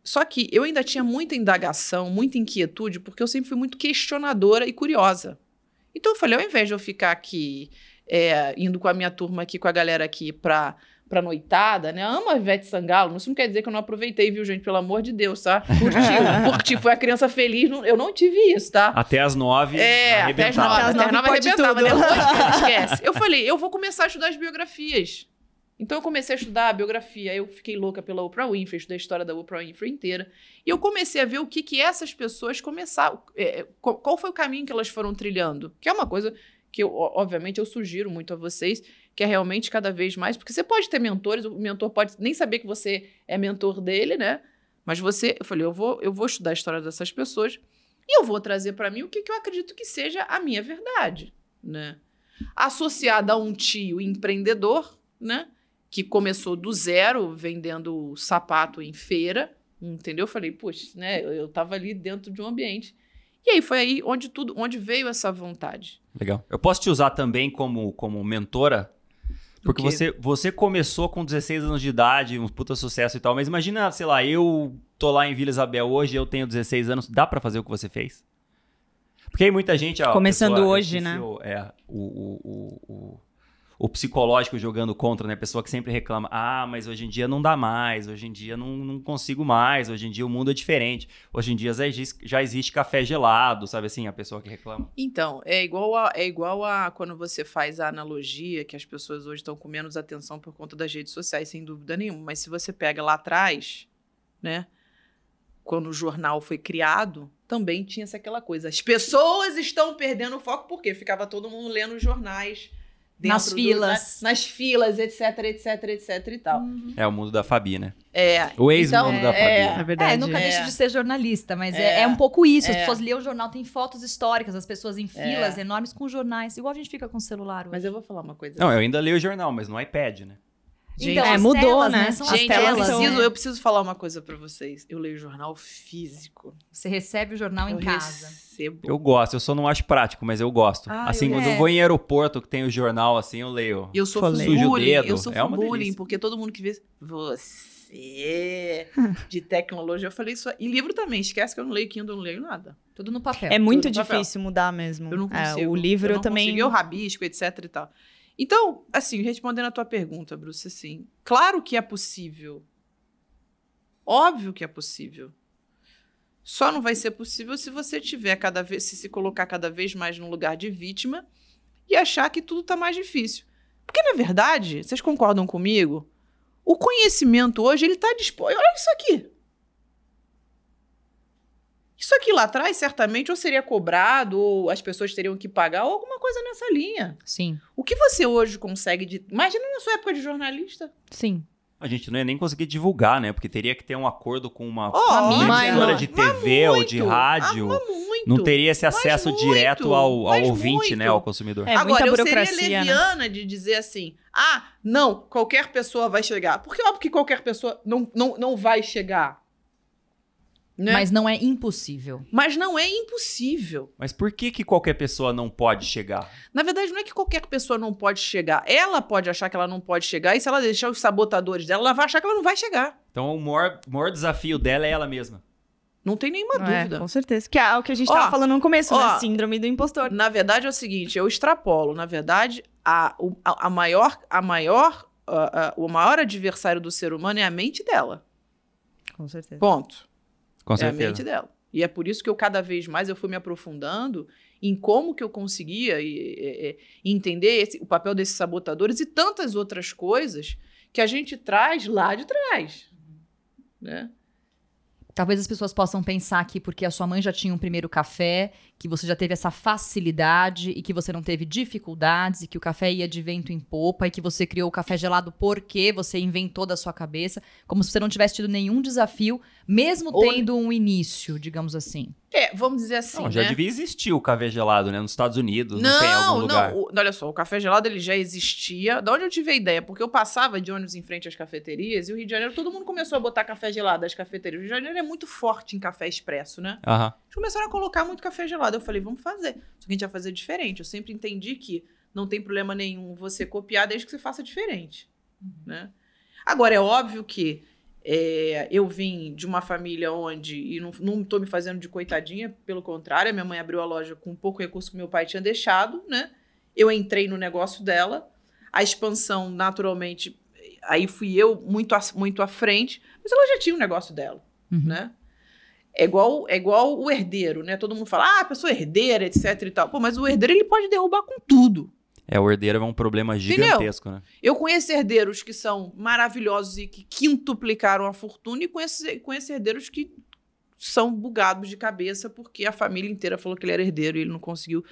Só que eu ainda tinha muita indagação, muita inquietude, porque eu sempre fui muito questionadora e curiosa. Então, eu falei, ao invés de eu ficar aqui, indo com a minha turma aqui, com a galera aqui pra noitada, né? Amo a Ivete Sangalo, isso não quer dizer que eu não aproveitei, viu, gente? Pelo amor de Deus, tá? Curti, foi a criança feliz, eu não tive isso, tá? Até as 9, até as 9 arrebentava, depois esquece. Eu falei, eu vou começar a estudar as biografias. Então, eu comecei a estudar a biografia, eu fiquei louca pela Oprah Winfrey, estudei a história da Oprah Winfrey inteira, e eu comecei a ver o que essas pessoas começaram, qual foi o caminho que elas foram trilhando, que é uma coisa que, obviamente, eu sugiro muito a vocês, que é realmente cada vez mais, porque você pode ter mentores, o mentor pode nem saber que você é mentor dele, né? Mas eu falei, eu vou estudar a história dessas pessoas e eu vou trazer para mim o que eu acredito que seja a minha verdade, né? Associada a um tio empreendedor, né? Que começou do zero, vendendo sapato em feira, entendeu? Eu falei, puxa, né? Eu tava ali dentro de um ambiente. E aí foi aí onde veio essa vontade. Legal. Eu posso te usar também como mentora? Porque você começou com 16 anos de idade, um puta sucesso e tal, mas imagina, sei lá, eu tô lá em Vila Isabel hoje, eu tenho 16 anos, dá pra fazer o que você fez? Porque aí muita gente... Começando hoje, né? O psicológico jogando contra, né? A pessoa que sempre reclama, mas hoje em dia não dá mais, hoje em dia não consigo mais, hoje em dia o mundo é diferente, hoje em dia já existe café gelado, sabe assim, a pessoa que reclama. Então, é igual a quando você faz a analogia que as pessoas hoje estão com menos atenção por conta das redes sociais, sem dúvida nenhuma, mas se você pega lá atrás, né, quando o jornal foi criado, também tinha aquela coisa, as pessoas estão perdendo o foco, porque ficava todo mundo lendo os jornais, nas filas. Nas filas, etc e tal. É o mundo da Fabi, né? O ex-mundo da Fabi. É verdade. Nunca deixa de ser jornalista, mas é um pouco isso. As pessoas lêem o jornal, tem fotos históricas, as pessoas em filas enormes com jornais, igual a gente fica com o celular hoje. Mas eu vou falar uma coisa. Não, eu ainda leio o jornal, mas no iPad, né? Gente, então, mudou, telas, né? São gente, as telas. eu preciso falar uma coisa pra vocês. Eu leio jornal físico. Você recebe o jornal em casa. Recebo. Eu gosto, eu só não acho prático, mas eu gosto. Assim, quando eu vou em aeroporto que tem o jornal, assim, eu leio. Eu sofro Sujo o bullying, dedo, eu sofro uma bullying, delícia. porque todo mundo que vê... Você... de tecnologia, eu falei isso. E livro também, esquece que eu não leio Kindle, eu não leio nada. Tudo no papel. É muito Tudo no papel. difícil mudar mesmo. Eu não consigo. O livro eu não também... consigo. Eu rabisco, etc e tal. Então, assim, respondendo a tua pergunta, Bruce, assim, claro que é possível Óbvio que é possível. Só não vai ser possível se você tiver se colocar cada vez mais no lugar de vítima e achar que tudo está mais difícil. Porque, na verdade, vocês concordam comigo? O conhecimento hoje, ele está disposto. Olha isso aqui. Isso aqui lá atrás, certamente, ou seria cobrado, ou as pessoas teriam que pagar, ou alguma coisa nessa linha. Sim. O que você hoje consegue... Imagina na sua época de jornalista. Sim. A gente não ia nem conseguir divulgar, né? Porque teria que ter um acordo com uma mídia. emissora de TV ou de rádio. Muito. Não teria esse acesso direto ao ouvinte, né? Ao consumidor. Muita Agora, burocracia, eu seria leviana de dizer assim, não, qualquer pessoa vai chegar. Porque óbvio que qualquer pessoa não vai chegar. Né? Mas não é impossível. Mas não é impossível. Mas por que qualquer pessoa não pode chegar? Na verdade, não é que qualquer pessoa não pode chegar. Ela pode achar que ela não pode chegar, e se ela deixar os sabotadores dela, ela vai achar que ela não vai chegar. Então o maior desafio dela é ela mesma. Não tem nenhuma dúvida. Com certeza. Que é o que a gente estava falando no começo, né? Síndrome do impostor. Na verdade, é o seguinte, eu extrapolo. Na verdade, o maior adversário do ser humano é a mente dela. Com certeza. Ponto. Com É a certeza. mente dela. E é por isso que eu cada vez mais eu fui me aprofundando em como que eu conseguia entender o papel desses sabotadores e tantas outras coisas que a gente traz lá de trás. Né? Talvez as pessoas possam pensar que porque a sua mãe já tinha um primeiro café, que você já teve essa facilidade e que você não teve dificuldades e que o café ia de vento em popa e que você criou o café gelado porque você inventou da sua cabeça, como se você não tivesse tido nenhum desafio, mesmo tendo um início, digamos assim. Vamos dizer assim, Não, já devia existir o café gelado, né? Nos Estados Unidos, não sei, em algum lugar. Olha só, o café gelado ele já existia. De onde eu tive a ideia? Porque eu passava de ônibus em frente às cafeterias e o Rio de Janeiro, todo mundo começou a botar café gelado nas cafeterias. O Rio de Janeiro é muito forte em café expresso, né? Aham. Eles começaram a colocar muito café gelado. Eu falei, vamos fazer. Só que a gente vai fazer diferente. Eu sempre entendi que não tem problema nenhum você copiar desde que você faça diferente. Né? Agora, é óbvio que eu vim de uma família onde, e não estou me fazendo de coitadinha, pelo contrário, a minha mãe abriu a loja com pouco recurso que meu pai tinha deixado, né? Eu entrei no negócio dela, a expansão, naturalmente, aí fui eu muito à frente, mas ela já tinha o negócio dela, né? É igual o herdeiro, né? Todo mundo fala, a pessoa herdeira, etc e tal. Pô, mas o herdeiro, ele pode derrubar com tudo. O herdeiro é um problema gigantesco, né? Eu conheço herdeiros que são maravilhosos e que quintuplicaram a fortuna e conheço herdeiros que são bugados de cabeça porque a família inteira falou que ele era herdeiro e ele não conseguiu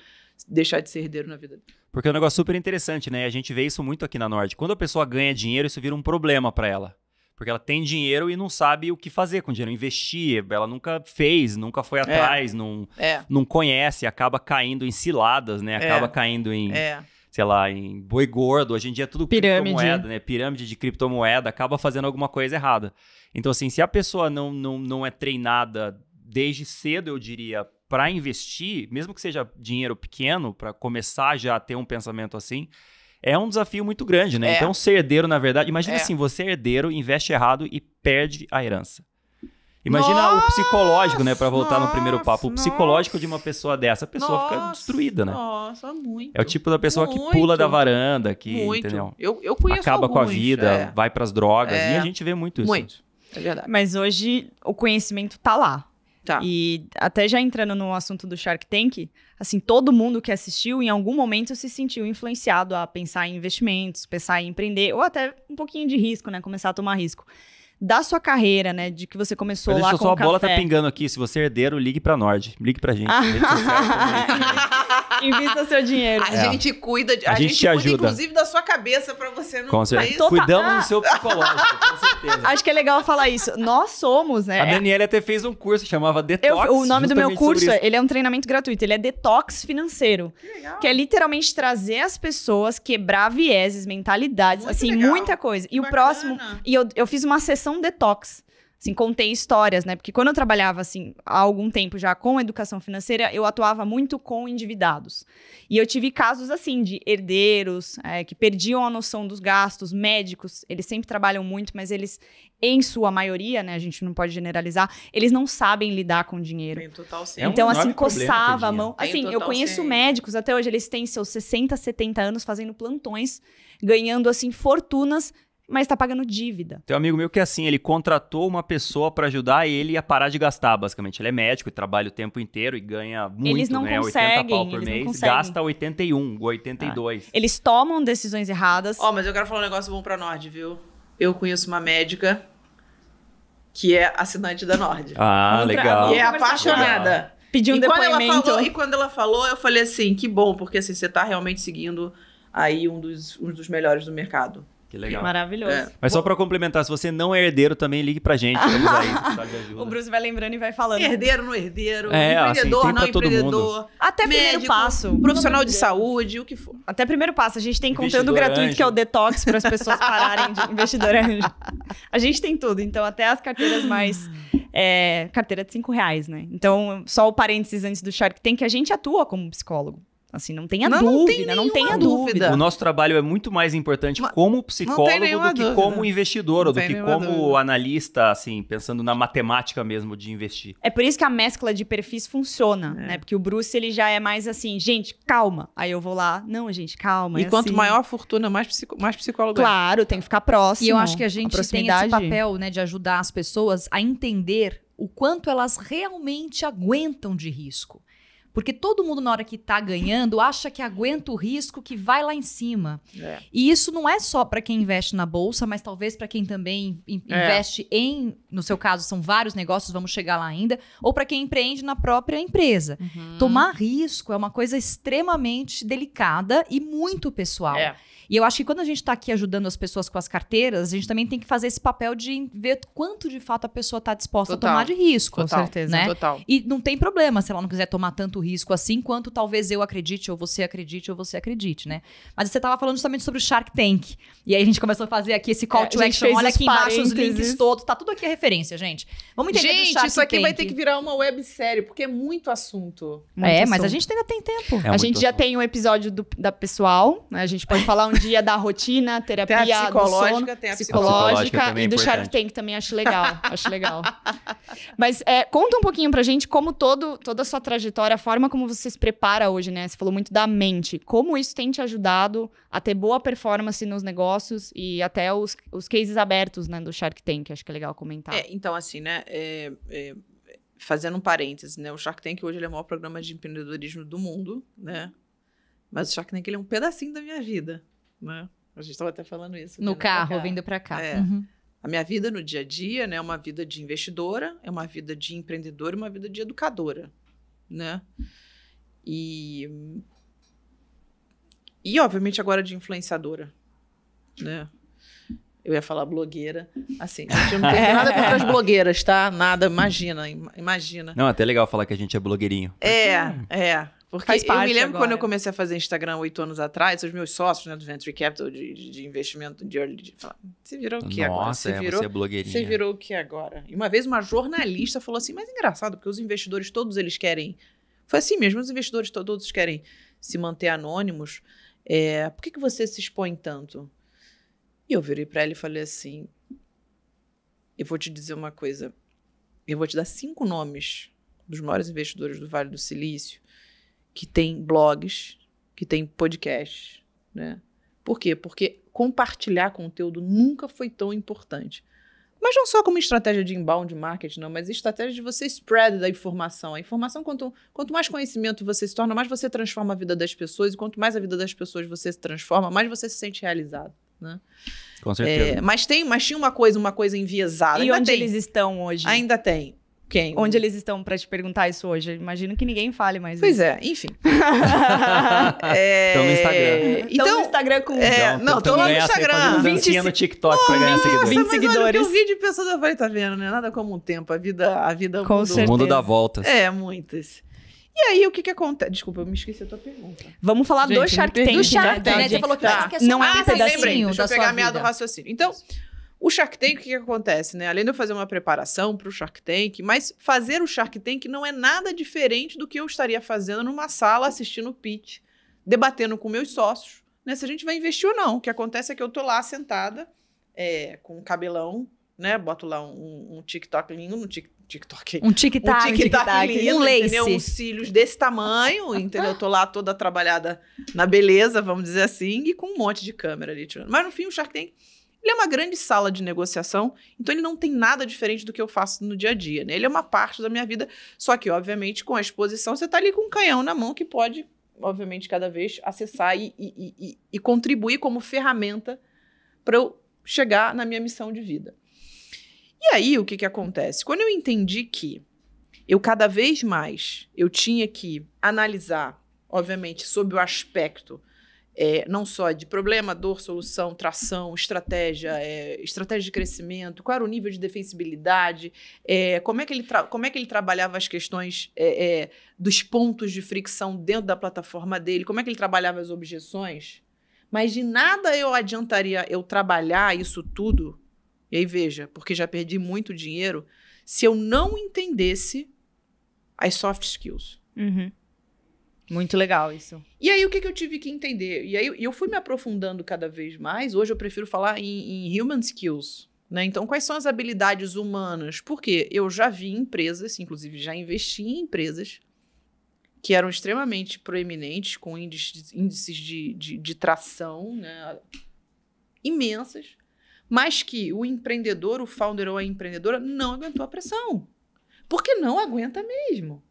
deixar de ser herdeiro na vida dele. Porque é um negócio super interessante, né? A gente vê isso muito aqui na Nord. Quando a pessoa ganha dinheiro, isso vira um problema pra ela. Porque ela tem dinheiro e não sabe o que fazer com o dinheiro. Investir, ela nunca fez, nunca foi atrás, não conhece, acaba caindo em ciladas, né? Acaba caindo em... sei lá, em boi gordo, hoje em dia é tudo criptomoeda, né? Pirâmide de criptomoeda, acaba fazendo alguma coisa errada. Então, assim, se a pessoa não é treinada desde cedo, eu diria, para investir, mesmo que seja dinheiro pequeno, para começar já a ter um pensamento assim, é um desafio muito grande, né? Então, ser herdeiro, na verdade, imagina assim, você é herdeiro, investe errado e perde a herança. Imagina o psicológico, né? Pra voltar no primeiro papo. O psicológico de uma pessoa dessa. A pessoa fica destruída, né? Nossa, muito. É o tipo da pessoa que pula da varanda, que, entendeu? Eu conheço acaba com a vida, é. vai pras drogas. E a gente vê muito isso. Muito, é verdade. Mas hoje o conhecimento tá lá. Tá. E até já entrando no assunto do Shark Tank, assim, todo mundo que assistiu, em algum momento se sentiu influenciado a pensar em investimentos, pensar em empreender, ou até um pouquinho de risco, né? Começar a tomar risco. Da sua carreira, né? De que você começou Mas lá deixa com só, o a bola café. tá pingando aqui. Se você é herdeiro, ligue pra Nord. Ligue pra gente. Invista seu dinheiro. A gente cuida, A gente te ajuda. Inclusive, da sua cabeça pra você não... Com certeza. Total. Cuidamos do seu psicológico, com certeza. Acho que é legal falar isso. Nós somos, né? A Daniela até fez um curso que chamava Detox. O nome do meu justamente sobre curso, isso. ele é um treinamento gratuito. Ele é Detox Financeiro. Que legal. Que é literalmente trazer as pessoas, quebrar vieses, mentalidades, Muito assim, legal. muita coisa. E o Bacana. próximo... E eu fiz uma sessão Detox. Assim, contei histórias, né? Porque quando eu trabalhava, assim, há algum tempo já com educação financeira, eu atuava muito com endividados. E eu tive casos, assim, de herdeiros que perdiam a noção dos gastos, médicos, eles sempre trabalham muito, mas eles, em sua maioria, né? A gente não pode generalizar, eles não sabem lidar com dinheiro. Tem total sim. É um Então, enorme assim, problema coçava a ter mão. Tem Assim, eu total conheço ciência. médicos, até hoje, eles têm seus 60, 70 anos fazendo plantões, ganhando, assim, fortunas, mas tá pagando dívida. Tem um amigo meu que é assim, ele contratou uma pessoa pra ajudar ele a parar de gastar, basicamente. Ele é médico e trabalha o tempo inteiro e ganha muito, Eles não ganha conseguem, 80 pau por eles não mês, conseguem. gasta 81, 82. Eles tomam decisões erradas. Ó, mas eu quero falar um negócio bom pra Nord, viu? Eu conheço uma médica que é assinante da Nord. Ah, Vamos legal. E é apaixonada. Pediu um E quando ela depoimento. falou, quando ela falou, eu falei assim, que bom, porque assim, você tá realmente seguindo aí um dos melhores do mercado. Que legal. Maravilhoso. É. Mas só pra complementar, se você não é herdeiro, também ligue pra gente. Estamos aí, precisar de ajuda. O Bruce vai lembrando e vai falando. Herdeiro, não herdeiro, É, assim, empreendedor, tem não pra todo mundo. empreendedor, Até primeiro médico, passo. profissional de Deus. saúde, o que for. Até primeiro passo. A gente tem conteúdo Investidor gratuito, anjo. que é o detox, para as pessoas pararem de investidor anjo. A gente tem tudo. Então, até as carteiras mais... carteira de R$5, né? Então, só o parênteses antes do Shark Tank, que a gente atua como psicólogo. Assim, não tenha dúvida, não tenha nenhuma dúvida. O nosso trabalho é muito mais importante Não- como não psicólogo tem nenhuma do que dúvida. como investidor, ou do tem que nenhuma como dúvida. analista, assim, pensando na matemática mesmo de investir. É por isso que a mescla de perfis funciona, né? Porque o Bruce, ele já é mais assim, gente, calma. Aí eu vou lá, não, gente, calma. E é quanto assim. maior a fortuna, mais psicólogo é. Claro, tem que ficar próximo. E eu acho que a gente tem esse proximidade. papel, né, de ajudar as pessoas a entender o quanto elas realmente aguentam de risco. Porque todo mundo, na hora que tá ganhando, acha que aguenta o risco que vai lá em cima. É. E isso não é só para quem investe na bolsa, mas talvez para quem também investe em, no seu caso, são vários negócios, vamos chegar lá ainda, ou para quem empreende na própria empresa. Tomar risco é uma coisa extremamente delicada e muito pessoal. É. E eu acho que quando a gente está aqui ajudando as pessoas com as carteiras, a gente também tem que fazer esse papel de ver quanto de fato a pessoa está disposta Total. a tomar de risco. Total, certeza. Né? Total. E não tem problema se ela não quiser tomar tanto risco assim, quanto talvez eu acredite, ou você acredite, né? Mas você estava falando justamente sobre o Shark Tank. E aí a gente começou a fazer aqui esse call to a gente action. fez Olha os aqui embaixo os parênteses. links todos. Tá tudo aqui a referência, gente. Vamos entender do Gente, Shark isso aqui Tank. vai ter que virar uma websérie, porque é muito assunto. Muito Mas a assunto. gente ainda tem tempo. É A muito gente já assunto. tem um episódio da pessoal, né? A gente pode falar um dia da rotina, terapia Tem a psicológica, do sono, tem a psicológica psicológica também e é do Shark importante. Tank também acho legal, acho legal. Mas conta um pouquinho pra gente como toda a sua trajetória, a forma como você se prepara hoje, né? Você falou muito da mente. Como isso tem te ajudado a ter boa performance nos negócios e até os cases abertos, né, do Shark Tank, acho que é legal comentar. Então, assim, né? Fazendo um parênteses, né? O Shark Tank hoje ele é o maior programa de empreendedorismo do mundo, né? Mas o Shark Tank ele é um pedacinho da minha vida, né? A gente estava até falando isso. No vindo pra carro, cá. vindo pra cá. É. Uhum. A minha vida no dia a dia, né? É uma vida de investidora, é uma vida de empreendedora e uma vida de educadora, né? E obviamente agora de influenciadora, né? Eu ia falar blogueira. Assim, gente, eu não tenho nada contra as blogueiras, tá? Nada, imagina. Não, até legal falar que a gente é blogueirinho. Porque Faz eu parte me lembro agora. quando eu comecei a fazer Instagram 8 anos atrás, os meus sócios, né, do Venture Capital, de investimento de early, falaram, você virou o que agora? Nossa, você é blogueirinha. Você virou o que agora? E uma vez uma jornalista falou assim, mas é engraçado, porque os investidores todos eles querem... Foi assim mesmo, os investidores todos querem se manter anônimos. Por que você se expõe tanto? E eu virei para ela e falei assim, eu vou te dizer uma coisa, eu vou te dar 5 nomes dos maiores investidores do Vale do Silício que tem blogs, que tem podcasts, né? Por quê? Porque compartilhar conteúdo nunca foi tão importante. Mas não só como estratégia de inbound marketing, não, mas estratégia de você spread da informação. A informação, quanto mais conhecimento você se torna, mais você transforma a vida das pessoas, e quanto mais a vida das pessoas você se transforma, mais você se sente realizado, né? Com certeza. Mas tinha uma coisa enviesada. E Ainda onde tem. eles estão hoje? Ainda tem. Quem? Onde eles estão pra te perguntar isso hoje? Eu imagino que ninguém fale mais Pois isso. enfim. Estão no Instagram. Então, no Então, Instagram com não, tô lá no Instagram. Fazendo dancinha no TikTok pra ganhar seguidores. 20 Mas olha, o que seguidores. eu vi de pessoas, eu falei, tá vendo, né? Nada como um tempo. A vida Com mudou. certeza. O mundo dá voltas. Muitas. E aí, o que acontece? Desculpa, eu me esqueci a tua pergunta. Vamos falar Gente, do Shark me perdi. Tank. Do Shark né, Tank, né? gente? Você falou que Tá. parece que é só Não é um um pedacinho pedacinho lembrei. Deixa da eu sua pegar a meada do vida. raciocínio. Então, o Shark Tank, o que acontece, né? Além de eu fazer uma preparação para o Shark Tank, mas fazer o Shark Tank não é nada diferente do que eu estaria fazendo numa sala, assistindo o pitch, debatendo com meus sócios, né? Se a gente vai investir ou não. O que acontece é que eu tô lá sentada, com um cabelão, né? Boto lá um TikTok lindo, Um tic-tac, um tic-tac lindo, um lace. entendeu? Uns cílios desse tamanho, entendeu? Eu tô lá toda trabalhada na beleza, vamos dizer assim, e com um monte de câmera ali tirando. Mas no fim, o Shark Tank, Ele é uma grande sala de negociação, então ele não tem nada diferente do que eu faço no dia a dia, né? Ele é uma parte da minha vida, só que, obviamente, com a exposição, você tá ali com um canhão na mão que pode, obviamente, cada vez acessar e contribuir como ferramenta para eu chegar na minha missão de vida. E aí, o que acontece? Quando eu entendi que eu cada vez mais eu tinha que analisar, obviamente, sob o aspecto não só de problema, dor, solução, tração, estratégia de crescimento, qual era o nível de defensibilidade, como é que ele trabalhava as questões dos pontos de fricção dentro da plataforma dele, como é que ele trabalhava as objeções, mas de nada eu adiantaria eu trabalhar isso tudo, e aí veja, porque já perdi muito dinheiro, se eu não entendesse as soft skills. Uhum. Muito legal isso. E aí, o que eu tive que entender? E aí, eu fui me aprofundando cada vez mais. Hoje, eu prefiro falar em human skills, né? Então, quais são as habilidades humanas? Porque eu já vi empresas, inclusive já investi em empresas, que eram extremamente proeminentes, com índices de tração, né? Imensas, mas que o empreendedor, o founder ou a empreendedora, não aguentou a pressão. Porque não aguenta mesmo.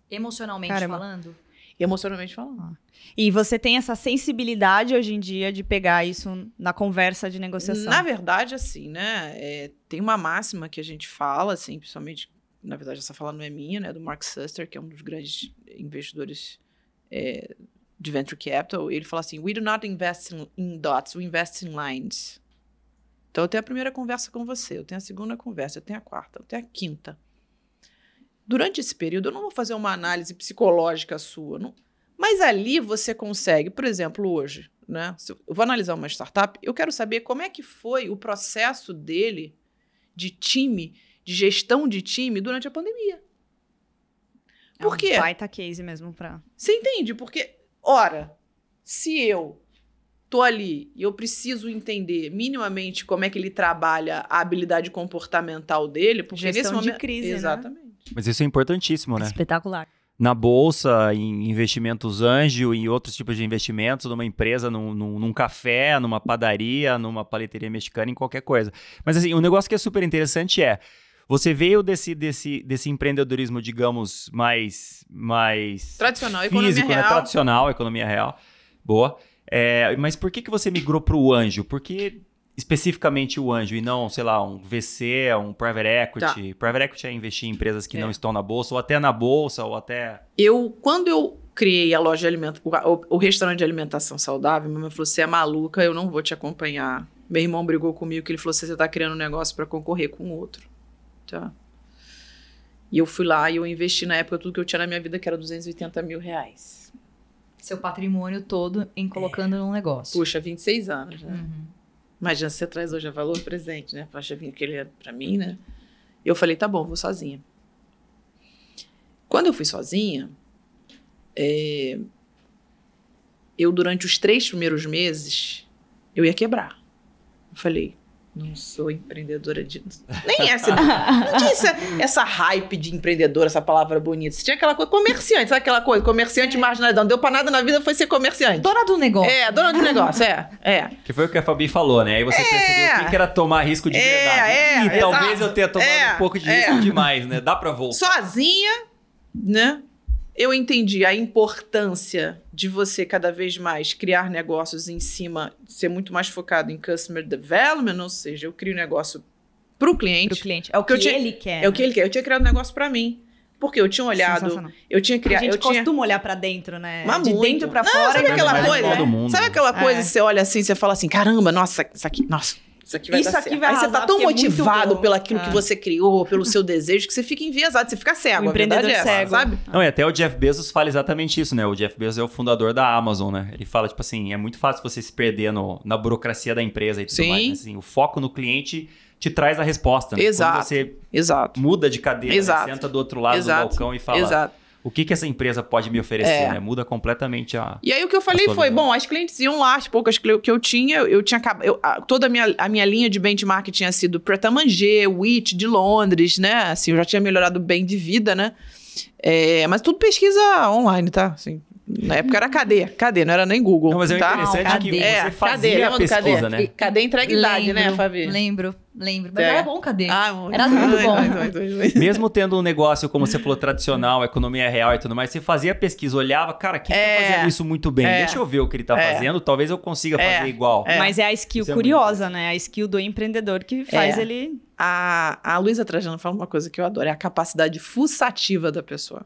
Emocionalmente falando? Emocionalmente falando. E você tem essa sensibilidade hoje em dia de pegar isso na conversa de negociação? Na verdade, assim, né? Tem uma máxima que a gente fala, assim, principalmente, na verdade, essa fala não é minha, né? Do Mark Suster, que é um dos grandes investidores de venture capital. Ele fala assim: we do not invest in dots, we invest in lines. Então, eu tenho a primeira conversa com você, eu tenho a segunda conversa, eu tenho a quarta, eu tenho a quinta. Durante esse período, eu não vou fazer uma análise psicológica sua, não. Mas ali você consegue, por exemplo, hoje, né? Se eu vou analisar uma startup, eu quero saber como é que foi o processo dele de time, de gestão de time durante a pandemia. Por quê? É um baita case mesmo pra... Você entende? Porque, ora, se eu tô ali e eu preciso entender minimamente como é que ele trabalha a habilidade comportamental dele, porque Gestão nesse momento... de crise, exatamente. né? Mas isso é importantíssimo, né? Espetacular. Na bolsa, em investimentos anjo, em outros tipos de investimentos, numa empresa, num café, numa padaria, numa paleteria mexicana, em qualquer coisa. Mas assim, um negócio que é super interessante você veio desse empreendedorismo, digamos, mais tradicional, físico, economia né? real. Tradicional, economia real. Boa. Mas por que você migrou para o anjo? Por que especificamente o anjo e não, sei lá, um VC, um private equity? Tá. Private equity é investir em empresas que não estão na bolsa, ou até na bolsa, ou até... Quando eu criei a loja de alimentação, o restaurante de alimentação saudável, minha mãe falou: você é maluca, eu não vou te acompanhar. Meu irmão brigou comigo, que ele falou: você tá criando um negócio para concorrer com outro. Tá? E eu fui lá e eu investi na época tudo que eu tinha na minha vida, que era R$280 mil. Seu patrimônio todo em colocando num negócio. Puxa, 26 anos, né? Uhum. Imagina, você traz hoje a valor presente, né? Faixa vinha que ele era pra mim, né? Eu falei: tá bom, vou sozinha. Quando eu fui sozinha, eu, durante os 3 primeiros meses, eu ia quebrar. Eu falei: não sou empreendedora de... Nem essa... Não tinha essa hype de empreendedora, essa palavra bonita. Você tinha aquela coisa... Comerciante, sabe aquela coisa? Comerciante marginalizado. Não deu pra nada na vida, foi ser comerciante. Dona do negócio. Dona do negócio, Que foi o que a Fabi falou, né? Aí você percebeu o que era tomar risco de verdade. E talvez eu tenha tomado um pouco de risco demais, né? Dá pra voltar. Sozinha, né? Eu entendi a importância de você cada vez mais criar negócios em cima, ser muito mais focado em customer development, ou seja, eu crio um negócio pro cliente. Pro cliente. É o que ele quer. É o que ele quer. Eu tinha criado um negócio pra mim. Porque eu tinha olhado, eu tinha criado... A gente costuma olhar pra dentro, né? Mas de muito. dentro pra fora. Sabe aquela coisa? Mundo. Sabe aquela coisa que você olha assim, você fala assim: caramba, nossa, isso aqui vai dar certo. Aí você tá tão motivado pelo aquilo que você criou, pelo seu desejo, que você fica enviesado, você fica cego. O empreendedor cego, sabe? Não, e até o Jeff Bezos fala exatamente isso, né? O Jeff Bezos é o fundador da Amazon, né? Ele fala, tipo assim, é muito fácil você se perder na burocracia da empresa e tudo mais. Mas, assim, o foco no cliente te traz a resposta, né? Exato. Quando você muda de cadeira, né? Senta do outro lado do balcão e fala... O que essa empresa pode me oferecer, né? Muda completamente a... E aí o que eu falei foi, bom, as clientes iam lá, as poucas que eu tinha, toda a minha linha de benchmark tinha sido Pret a Manger, Wheat, de Londres, né? Assim, eu já tinha melhorado bem de vida, né? Mas tudo pesquisa online, tá? Assim, Na época era KD, não era nem Google. Não, mas é tá? interessante que KD. você fazia a pesquisa, né? KD entrega idade, né, Fabi? Lembro. Mas era bom, cadê? Muito. Era muito bom. Mesmo tendo um negócio, como você falou, tradicional, economia real e tudo mais, você fazia a pesquisa, olhava, cara, quem tá fazendo isso muito bem? Deixa eu ver o que ele tá fazendo, talvez eu consiga fazer igual. Mas é a skill Isso é curiosa, né? A skill do empreendedor que faz ele... A Luísa Trajano fala uma coisa que eu adoro, é a capacidade fuçativa da pessoa.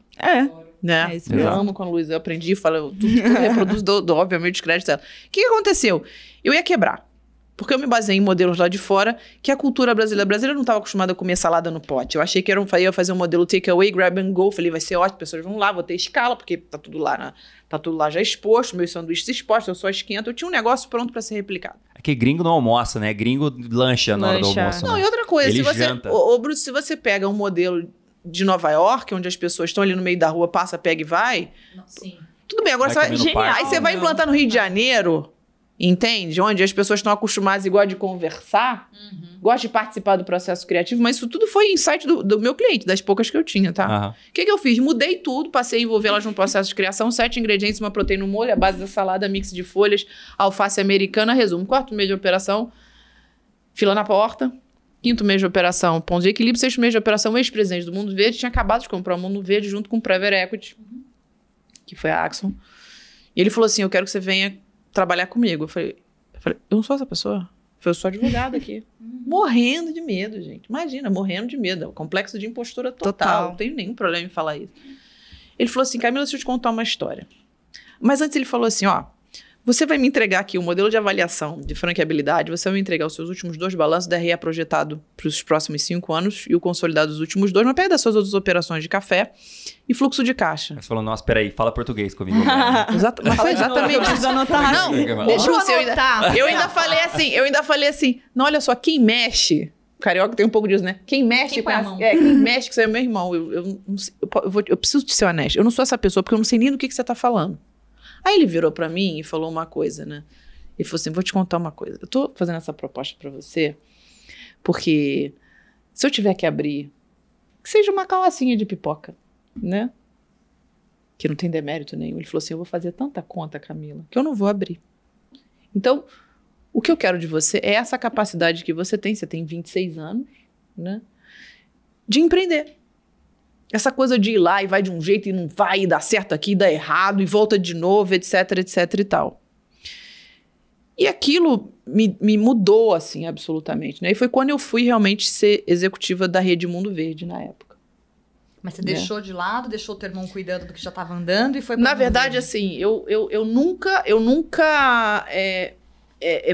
Né? É isso Eu mesmo. amo quando a Luísa, eu aprendi, tudo que eu reproduzo, dou obviamente, crédito dela. O que aconteceu? Eu ia quebrar. Porque eu me baseei em modelos lá de fora, que a cultura brasileira não estava acostumada a comer salada no pote. Eu achei que ia fazer um modelo takeaway, grab and go. Falei, vai ser ótimo, pessoas vão lá, vou ter escala, porque tá tudo lá já exposto, meus sanduíches expostos, eu só esquento. Eu tinha um negócio pronto para ser replicado. É que gringo não almoça, né? Gringo lancha na hora do almoço. Não, né? e outra coisa, Ele se você, janta. Bruce, se você pega um modelo de Nova York, onde as pessoas estão ali no meio da rua, passa, pega e vai, Sim. tudo bem, agora Vai você vai... comer no parque. Aí você vai implantar no Rio de Janeiro, entende? Onde as pessoas estão acostumadas e gostam de conversar, gostam de participar do processo criativo, mas isso tudo foi insight do meu cliente, das poucas que eu tinha, tá? Aham. O que eu fiz? Mudei tudo, passei a envolver elas no processo de criação, 7 ingredientes, uma proteína no molho, a base da salada, mix de folhas, alface americana, resumo, 4º mês de operação, fila na porta, 5º mês de operação, ponto de equilíbrio, 6º mês de operação, ex-presidente do Mundo Verde, tinha acabado de comprar o Mundo Verde junto com o Private Equity, que foi a Axon. E ele falou assim, eu quero que você venha trabalhar comigo. Eu falei, eu não sou essa pessoa. Eu sou advogada aqui. Morrendo de medo, gente. Imagina, morrendo de medo. É um complexo de impostura total. Não tenho nenhum problema em falar isso. Ele falou assim, Camila, deixa eu te contar uma história. Mas antes ele falou assim, ó, você vai me entregar aqui o modelo de avaliação de franqueabilidade, você vai me entregar os seus últimos 2 balanços da RE projetado para os próximos 5 anos e o consolidado dos últimos 2, mas pega das suas outras operações de café e fluxo de caixa. Mas falou, nossa, peraí, fala português comigo. Mas foi exatamente isso. Preciso anotar. Não, deixa eu ainda falei assim, não, olha só, quem mexe, carioca tem um pouco disso, né? Quem mexe põe a mão. quem mexe com você é meu irmão. Eu preciso te ser honesto. Eu não sou essa pessoa, porque eu não sei nem do que você tá falando. Aí ele virou pra mim e falou uma coisa, né? Ele falou assim, vou te contar uma coisa. Eu tô fazendo essa proposta pra você, porque se eu tiver que abrir, que seja uma carrocinha de pipoca, né? Que não tem demérito nenhum. Ele falou assim, eu vou fazer tanta conta, Camila, que eu não vou abrir. Então, o que eu quero de você é essa capacidade que você tem 26 anos, né? De empreender. Essa coisa de ir lá e vai de um jeito e não vai, e dá certo aqui, dá errado, e volta de novo, etc, etc e tal. E aquilo me mudou, assim, absolutamente, né? E foi quando eu fui realmente ser executiva da Rede Mundo Verde, na época. Mas você deixou de lado, deixou o teu irmão cuidando do que já estava andando e foi... Na verdade, assim, eu nunca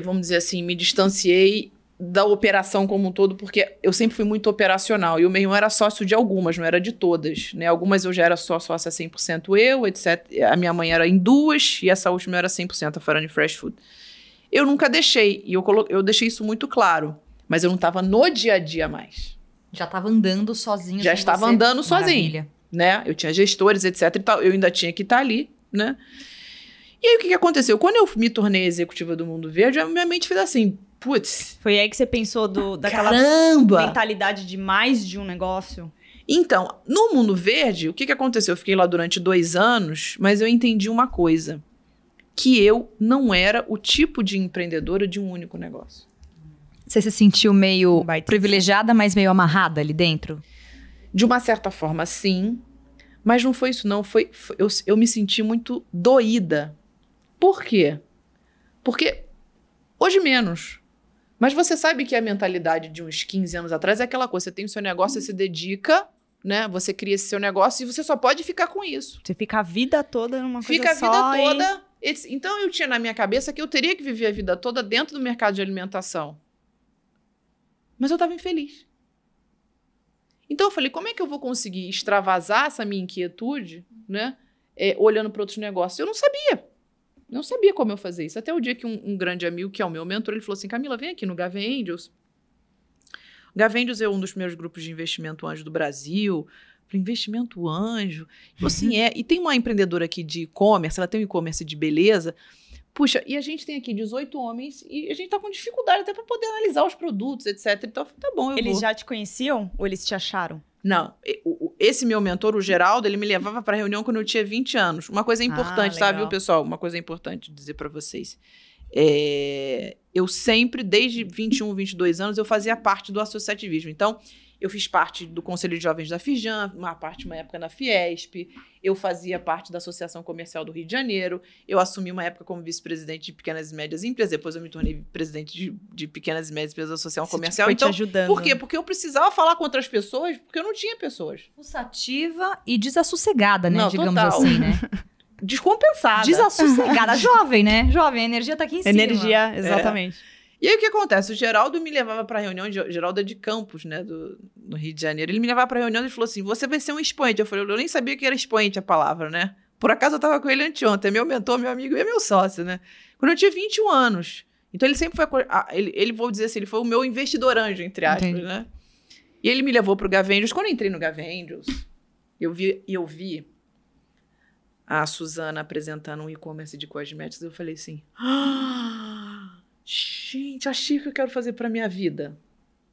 vamos dizer assim, me distanciei da operação como um todo, porque eu sempre fui muito operacional. E o meu irmão era sócio de algumas, não era de todas, né? Algumas eu já era só sócia 100% eu, etc. A minha mãe era em 2 e essa última era 100% a Farani Fresh Food. Eu nunca deixei, e eu deixei isso muito claro, mas eu não estava no dia a dia mais. Já estava andando sozinho. Já sem estava você. andando sozinho, Maravilha. né? Eu tinha gestores, etc e tal, eu ainda tinha que estar ali, né? E aí o que aconteceu? Quando eu me tornei executiva do Mundo Verde, a minha mente fez assim, putz, Foi aí que você pensou daquela caramba! mentalidade de mais de um negócio? Então, no Mundo Verde, o que aconteceu? Eu fiquei lá durante 2 anos, mas eu entendi uma coisa, que eu não era o tipo de empreendedora de um único negócio. Você se sentiu meio Baita privilegiada, mas meio amarrada ali dentro? De uma certa forma, sim, mas não foi isso não, eu me senti muito doída. Por quê? Porque hoje menos. Mas você sabe que a mentalidade de uns 15 anos atrás é aquela coisa, você tem o seu negócio, você se dedica, né? Você cria esse seu negócio e você só pode ficar com isso. Você fica a vida toda numa Fica coisa a só vida toda. Então eu tinha na minha cabeça que eu teria que viver a vida toda dentro do mercado de alimentação. Mas eu estava infeliz. Então eu falei, como é que eu vou conseguir extravasar essa minha inquietude, né? Olhando para outros negócios? Eu não sabia. Não sabia como eu fazer isso. Até o dia que um grande amigo, que é o meu mentor, ele falou assim, Camila, vem aqui no Gavin Angels. O Gavin Angels é um dos primeiros grupos de investimento anjo do Brasil. Falei, investimento anjo? Ele falou assim, E tem uma empreendedora aqui de e-commerce, ela tem um e-commerce de beleza. Puxa, e a gente tem aqui 18 homens e a gente tá com dificuldade até para poder analisar os produtos, etc. Então, eu falei, tá bom, eu Eles vou. já te conheciam ou eles te acharam? Não, esse meu mentor, o Geraldo, ele me levava para reunião quando eu tinha 20 anos. Uma coisa importante, tá, legal. viu, pessoal? Uma coisa importante dizer para vocês. Eu sempre, desde 21, 22 anos, eu fazia parte do associativismo. Então, eu fiz parte do Conselho de Jovens da Firjan, uma época na Fiesp, eu fazia parte da Associação Comercial do Rio de Janeiro, eu assumi uma época como vice-presidente de pequenas e médias empresas, depois eu me tornei presidente de pequenas e médias empresas da Associação Comercial. Foi Então, te ajudando. por quê? Porque eu precisava falar com outras pessoas, porque eu não tinha pessoas. Pulsativa e desassossegada, né? Não, digamos total. assim, né? Descompensada. Desassossegada. Jovem, né? Jovem, a energia tá aqui em cima. Energia, exatamente. E aí, o que acontece? O Geraldo me levava para reunião, o Geraldo é de Campos, né, no Rio de Janeiro. Ele me levava para reunião e falou assim, você vai ser um expoente. Eu falei, eu nem sabia que era expoente a palavra, né? Por acaso eu tava com ele anteontem, é meu mentor, meu amigo e é meu sócio, né? Quando eu tinha 21 anos. Então, ele sempre foi, ele vou dizer assim, ele foi o meu investidor anjo, entre aspas, Entendi. né? E ele me levou pro Gavengels. Quando eu entrei no Gavengels, eu vi a Suzana apresentando um e-commerce de cosméticos. Eu falei assim, gente, achei que eu quero fazer para minha vida.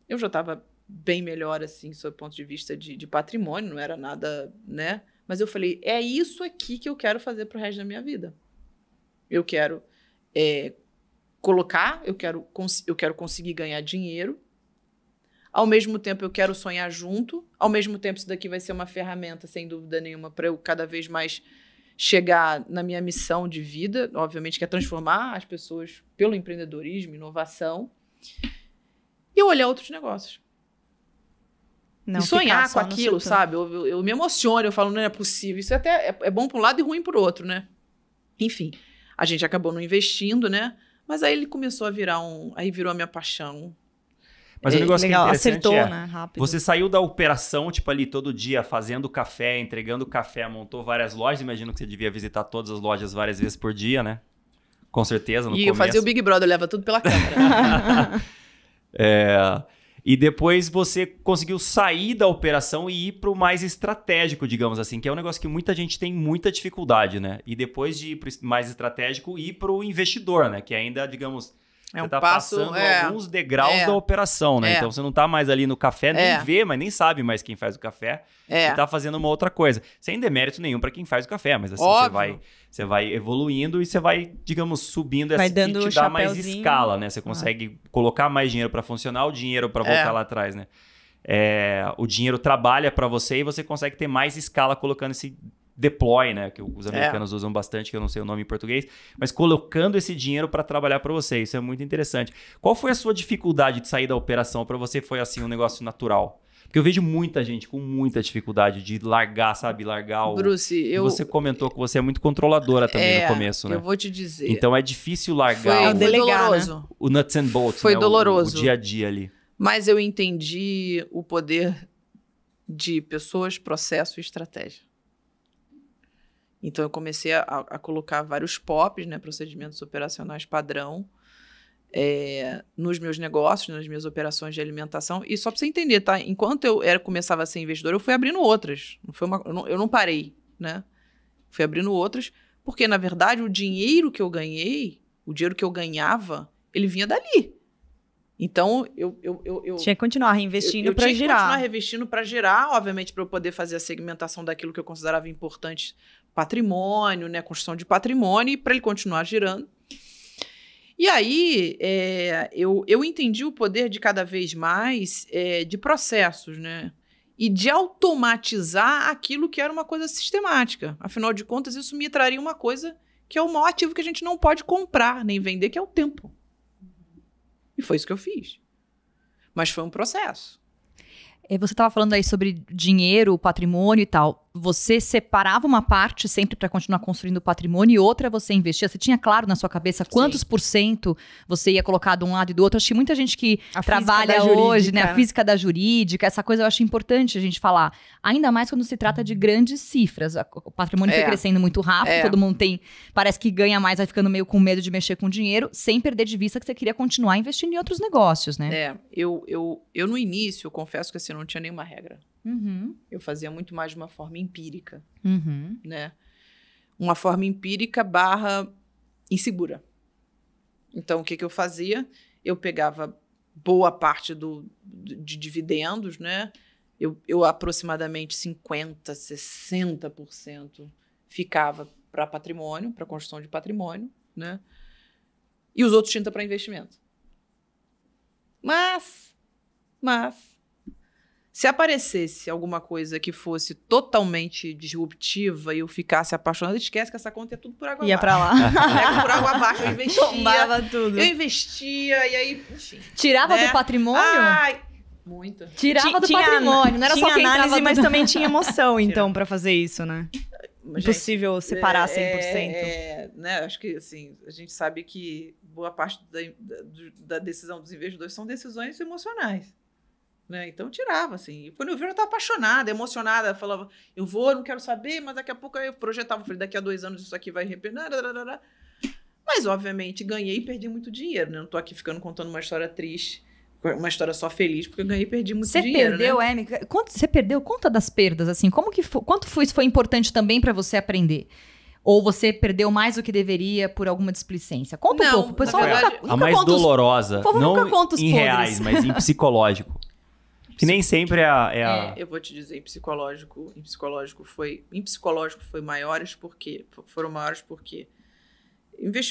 Eu já estava bem melhor, assim, sob o ponto de vista de patrimônio, não era nada, né? Mas eu falei, é isso aqui que eu quero fazer pro resto da minha vida. Eu quero colocar, eu quero conseguir ganhar dinheiro. Ao mesmo tempo, eu quero sonhar junto. Ao mesmo tempo, isso daqui vai ser uma ferramenta, sem dúvida nenhuma, para eu cada vez mais chegar na minha missão de vida, obviamente, que é transformar as pessoas pelo empreendedorismo, inovação, e eu olhar outros negócios. Não e sonhar ficar com só no aquilo, setor. sabe? Eu me emociono, eu falo, não é possível. Isso até é bom para um lado e ruim para o outro, né? Enfim, a gente acabou não investindo, né? Mas aí ele começou a virar aí virou a minha paixão. Mas o negócio Legal, que é interessante acertou, é, né? Rápido. você saiu da operação, tipo, ali todo dia, fazendo café, entregando café, montou várias lojas. Imagino que você devia visitar todas as lojas várias vezes por dia, né? Com certeza, no E começo. eu fazia o Big Brother, leva tudo pela câmera. E depois você conseguiu sair da operação e ir para o mais estratégico, digamos assim, que é um negócio que muita gente tem muita dificuldade, né? E depois de ir para o mais estratégico, ir para o investidor, né? Que ainda, digamos... É um Você tá passo, passando alguns degraus da operação, né? Então você não tá mais ali no café, nem vê, mas nem sabe mais quem faz o café. E tá fazendo uma outra coisa. Sem demérito nenhum para quem faz o café, mas assim, você vai evoluindo e você vai, digamos, subindo Vai essa dando que o te dá mais chapéuzinho. escala, né? Você consegue colocar mais dinheiro para funcionar, o dinheiro para voltar lá atrás, né? O dinheiro trabalha para você e você consegue ter mais escala colocando esse deploy, né, que os americanos usam bastante, que eu não sei o nome em português, mas colocando esse dinheiro para trabalhar para você. Isso é muito interessante. Qual foi a sua dificuldade de sair da operação? Para você foi assim um negócio natural? Porque eu vejo muita gente com muita dificuldade de largar, sabe, largar o... Bruce, Você comentou que você é muito controladora também no começo, né? Eu vou te dizer. Então é difícil largar Foi doloroso. o nuts and bolts, Foi né? doloroso. O dia a dia ali. Mas eu entendi o poder de pessoas, processo e estratégia. Então, eu comecei a colocar vários POPs, né, procedimentos operacionais padrão, nos meus negócios, nas minhas operações de alimentação. E só para você entender, tá? Enquanto eu começava a ser investidora, eu fui abrindo outras. Eu não parei, né? Fui abrindo outras, porque, na verdade, o dinheiro que eu ganhei, o dinheiro que eu ganhava, ele vinha dali. Então, eu tinha que continuar reinvestindo para tinha que girar. continuar reinvestindo para girar, obviamente, para eu poder fazer a segmentação daquilo que eu considerava importante, patrimônio, né, construção de patrimônio, e para ele continuar girando. E aí, eu entendi o poder de cada vez mais de processos, né? E de automatizar aquilo que era uma coisa sistemática. Afinal de contas, isso me traria uma coisa que é o maior ativo que a gente não pode comprar nem vender, que é o tempo. E foi isso que eu fiz. Mas foi um processo. Você estava falando aí sobre dinheiro, patrimônio e tal. Você separava uma parte sempre para continuar construindo patrimônio e outra você investia? Você tinha claro na sua cabeça quantos por cento você ia colocar de um lado e do outro? Acho que muita gente que trabalha hoje, né? A física da jurídica, essa coisa eu acho importante a gente falar. Ainda mais quando se trata de grandes cifras. O patrimônio foi crescendo muito rápido, todo mundo parece que ganha mais, vai ficando meio com medo de mexer com dinheiro, sem perder de vista que você queria continuar investindo em outros negócios, né? Eu no início, eu confesso que assim, não tinha nenhuma regra. Uhum. Eu fazia muito mais de uma forma empírica, uhum. né? Uma forma empírica / insegura. Então, o que eu fazia? Eu pegava boa parte de dividendos, né? eu aproximadamente 50%, 60% ficava para patrimônio, para construção de patrimônio, né? E os outros 30% para investimento. Mas, se aparecesse alguma coisa que fosse totalmente disruptiva e eu ficasse apaixonada, esquece que essa conta é tudo por água Ia abaixo. pra lá. Por água abaixo, eu investia. Tombava tudo. Eu investia, e aí, enfim. Tirava né? do patrimônio? Ai, muita. Tirava do patrimônio, não era tinha só quem análise, entrava mas do... também tinha emoção, então, pra fazer isso, né? Mas, Impossível separar 100%. Né, acho que assim, a gente sabe que boa parte da decisão dos investidores são decisões emocionais. Né? Então, eu tirava, assim. E quando eu vi, eu estava apaixonada, emocionada. Falava, eu vou, não quero saber, mas daqui a pouco eu projetava. Falei, daqui a 2 anos isso aqui vai arrepender. Mas, obviamente, ganhei e perdi muito dinheiro. Né? Não estou aqui ficando contando uma história triste, uma história só feliz, porque eu ganhei e perdi muito dinheiro. Você perdeu, né? Amy? Você perdeu? Conta das perdas, assim. Como que quanto foi importante também para você aprender? Ou você perdeu mais do que deveria por alguma displicência? Conta um pouco. O pessoal na verdade, nunca A mais conta dolorosa, o povo não nunca conta os em podres. reais, mas em psicológico. Que nem sempre Eu vou te dizer, em psicológico foi maiores porque foram maiores porque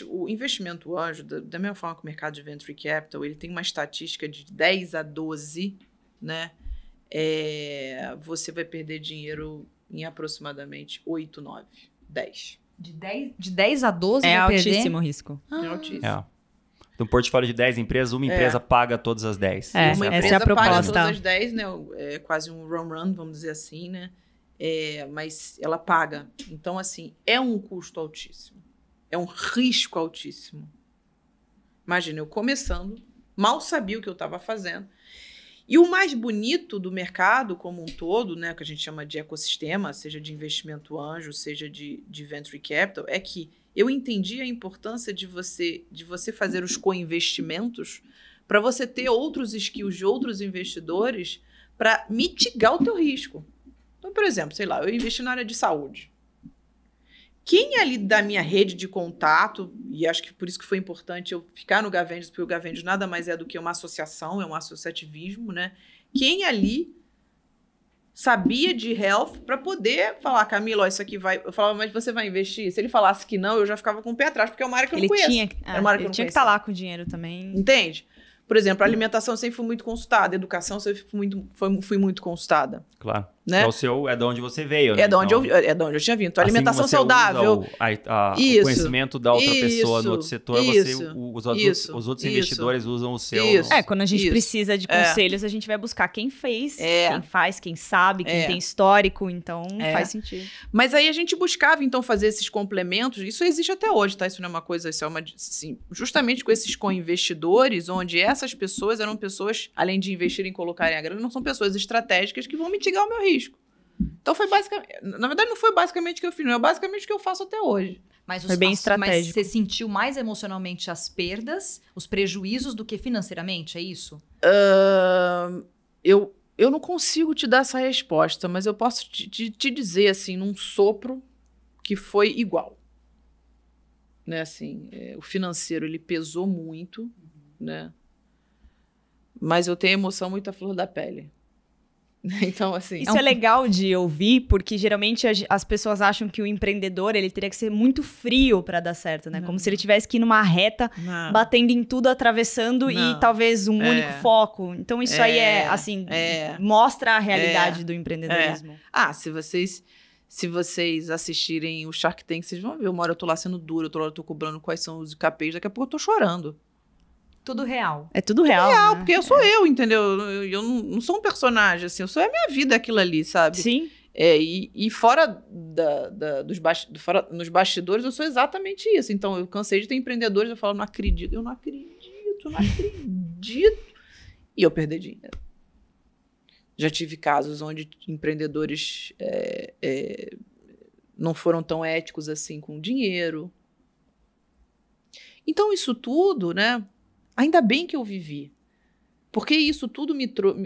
o investimento anjo, da mesma forma que o mercado de venture capital, ele tem uma estatística de 10 a 12, né? Você vai perder dinheiro em aproximadamente 8, 9, 10. De 10 a 12 É vai perder? altíssimo o risco. É altíssimo. É. De um portfólio de 10 empresas, uma empresa paga todas as 10. É, Uma essa empresa é a proposta. paga todas as 10, né? É quase um run, vamos dizer assim, né? Mas ela paga. Então, assim, é um custo altíssimo. É um risco altíssimo. Imagina, eu começando, mal sabia o que eu estava fazendo. E o mais bonito do mercado como um todo, né, que a gente chama de ecossistema, seja de investimento anjo, seja de venture capital, é que eu entendi a importância de você fazer os co-investimentos para você ter outros skills de outros investidores para mitigar o teu risco. Então, por exemplo, sei lá, eu investi na área de saúde. Quem ali da minha rede de contato, e acho que por isso que foi importante eu ficar no Gavendios, porque o Gavendios nada mais é do que uma associação, é um associativismo, né? Quem ali sabia de health para poder falar, Camila, ó, isso aqui vai... Eu falava, mas você vai investir? Se ele falasse que não, eu já ficava com o pé atrás, porque é uma área que eu não conheço. Era uma área que eu não tinha que conhecia. estar lá com o dinheiro também. Entende? Por exemplo, a alimentação eu sempre fui muito consultada, a educação eu sempre fui muito consultada. Claro. Né? É de onde você veio, né? É de onde eu tinha vindo. Então, assim alimentação como você saudável. usa o conhecimento da outra pessoa no outro setor, os outros investidores usam o seu. Quando a gente precisa de conselhos, a gente vai buscar quem fez, quem faz, quem sabe, quem tem histórico, então faz sentido. Mas aí a gente buscava, então, fazer esses complementos. Isso existe até hoje, tá? Isso não é uma coisa, isso é uma... Assim, justamente com esses co-investidores, onde essas pessoas eram pessoas, além de investirem e colocarem a grana, não são pessoas estratégicas que vão mitigar o meu risco. Então foi basicamente... Na verdade, não foi basicamente o que eu fiz, não é basicamente o que eu faço até hoje. Mas Foi bem estratégico. Mas você sentiu mais emocionalmente as perdas, os prejuízos do que financeiramente, é isso? Eu não consigo te dar essa resposta, mas eu posso te dizer, assim, num sopro, que foi igual. Né, assim, o financeiro, ele pesou muito, né? Mas eu tenho emoção muito à flor da pele. Então, assim... Isso é legal de ouvir, porque geralmente as pessoas acham que o empreendedor, ele teria que ser muito frio para dar certo, né? Como se ele tivesse que ir numa reta, batendo em tudo, atravessando e talvez um único foco. Então, isso aí mostra a realidade do empreendedorismo. Se vocês assistirem o Shark Tank, vocês vão ver. Uma hora eu tô lá sendo dura, outra hora eu tô cobrando quais são os KPIs, daqui a pouco eu tô chorando. Tudo real. É tudo real, né? Porque eu sou eu, entendeu? Eu não sou um personagem, assim. Eu sou a minha vida, aquilo ali, sabe? Sim. E fora nos bastidores, eu sou exatamente isso. Então, eu cansei de ter empreendedores, eu falo, não acredito. E eu perdi dinheiro. Já tive casos onde empreendedores não foram tão éticos assim com o dinheiro. Então, isso tudo, né? Ainda bem que eu vivi. Porque isso tudo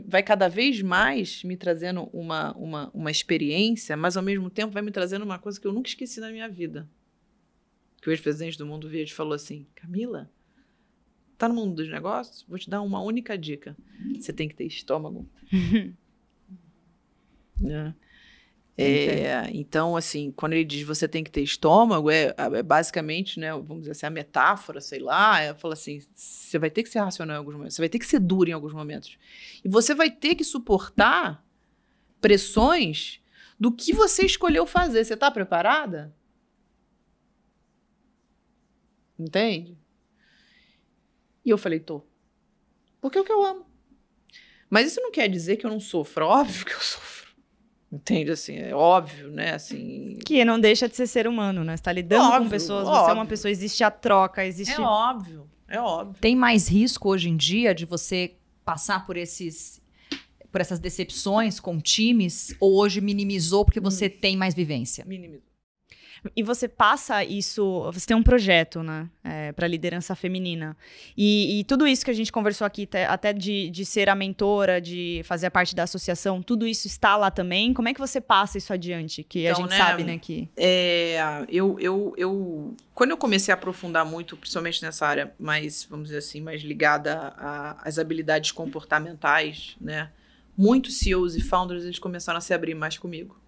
vai cada vez mais me trazendo uma experiência, mas ao mesmo tempo vai me trazendo uma coisa que eu nunca esqueci na minha vida. Que o ex-presidente do Mundo Verde falou assim, Camila, tá no mundo dos negócios? Vou te dar uma única dica. Você tem que ter estômago. né? Então, assim, quando ele diz você tem que ter estômago, é basicamente, né, vamos dizer assim, a metáfora, sei lá, fala assim, você vai ter que ser racional em alguns momentos, você vai ter que ser duro em alguns momentos. E você vai ter que suportar pressões do que você escolheu fazer. Você está preparada? Entende? E eu falei, tô. Porque é o que eu amo. Mas isso não quer dizer que eu não sofro. Óbvio que eu sofro. Entende? Assim, é óbvio, né? Assim... Que não deixa de ser ser humano, né? Você tá lidando com pessoas, você é uma pessoa, existe a troca, existe... É óbvio, é óbvio. Tem mais risco hoje em dia de você passar por essas decepções com times? Ou hoje minimizou porque você tem mais vivência? Minimizou. E você passa isso, você tem um projeto, né, para liderança feminina. E tudo isso que a gente conversou aqui, até de ser a mentora, de fazer a parte da associação, tudo isso está lá também. Como é que você passa isso adiante? Que então, a gente sabe, né, que... Quando eu comecei a aprofundar muito, principalmente nessa área mais, vamos dizer assim, mais ligada às habilidades comportamentais, né, muitos CEOs e founders, eles começaram a se abrir mais comigo.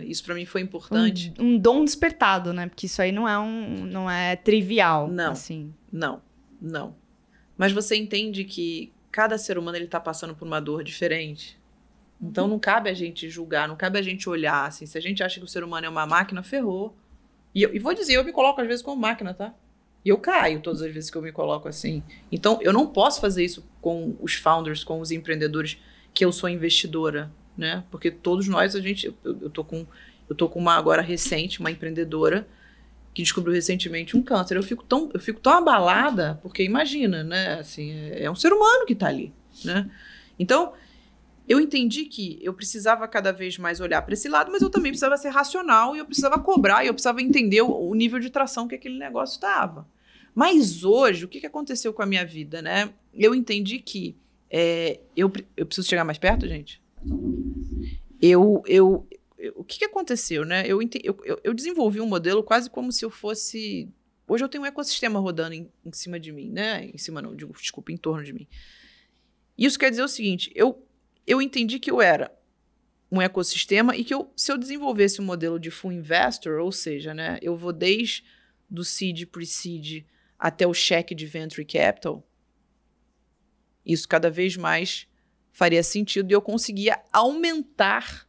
Isso para mim foi importante. Um dom despertado, né? Porque isso aí não é trivial. Não, assim. não. Mas você entende que cada ser humano ele tá passando por uma dor diferente. Então não cabe a gente julgar, não cabe a gente olhar assim. Se a gente acha que o ser humano é uma máquina, ferrou. E vou dizer, eu me coloco às vezes como máquina, tá? E eu caio todas as vezes que eu me coloco assim. Então eu não posso fazer isso com os founders, com os empreendedores, que eu sou investidora. Né? Porque todos nós, eu tô com uma agora recente, uma empreendedora que descobriu recentemente um câncer. Eu fico tão abalada, porque imagina, né? Assim, é um ser humano que está ali, né? Então, eu entendi que eu precisava cada vez mais olhar para esse lado, mas eu também precisava ser racional e eu precisava cobrar e eu precisava entender o nível de tração que aquele negócio estava. Mas hoje, o que aconteceu com a minha vida, né? Eu entendi que eu preciso chegar mais perto, gente? O que aconteceu, né? Eu desenvolvi um modelo quase como se eu fosse... Hoje eu tenho um ecossistema rodando em cima de mim, né? Em cima não, desculpa, em torno de mim. Isso quer dizer o seguinte, eu entendi que eu era um ecossistema e que se eu desenvolvesse um modelo de full investor, ou seja, né? Eu vou desde do seed, pre-seed, até o cheque de venture capital, isso cada vez mais faria sentido e eu conseguia aumentar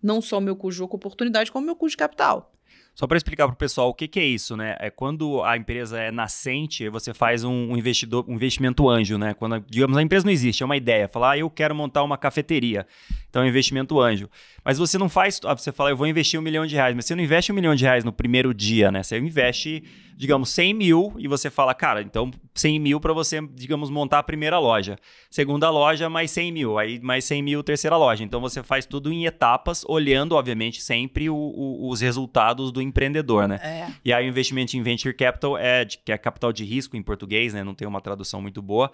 não só o meu custo de oportunidade, como o meu custo de capital. Só para explicar para o pessoal o que é isso, né? É quando a empresa é nascente, você faz um investimento anjo, né? Quando, digamos, a empresa não existe, é uma ideia. Falar, eu quero montar uma cafeteria. Então é um investimento anjo. Mas você não faz... Você fala, eu vou investir R$1 milhão, mas você não investe R$1 milhão no primeiro dia, né? Você investe, digamos, 100 mil e você fala, cara, então 100 mil para você, digamos, montar a primeira loja. Segunda loja, mais 100 mil. Aí mais 100 mil, terceira loja. Então você faz tudo em etapas, olhando, obviamente, sempre os resultados do empreendedor, né? E aí o investimento em venture capital que é capital de risco em português, né? Não tem uma tradução muito boa.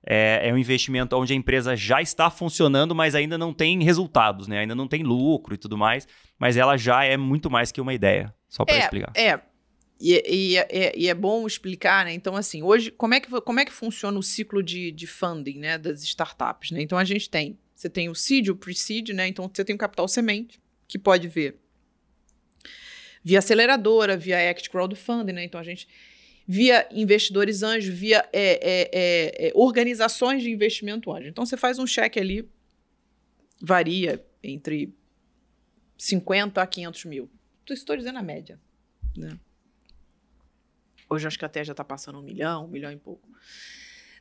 É um investimento onde a empresa já está funcionando, mas ainda não tem resultados, né? Ainda não tem lucro e tudo mais, mas ela já é muito mais que uma ideia. Só para explicar. E é bom explicar, né? Então, assim, hoje, como é que funciona o ciclo de funding, né, das startups, né? Então, você tem o seed, o pre-seed, né? Então, você tem o capital semente, que pode vir via aceleradora, via equity crowdfunding, né? Então, via investidores anjos, via organizações de investimento anjo. Então, você faz um cheque ali, varia entre 50 a 500 mil. Estou dizendo a média, né? Hoje acho que até já está passando 1 milhão e pouco.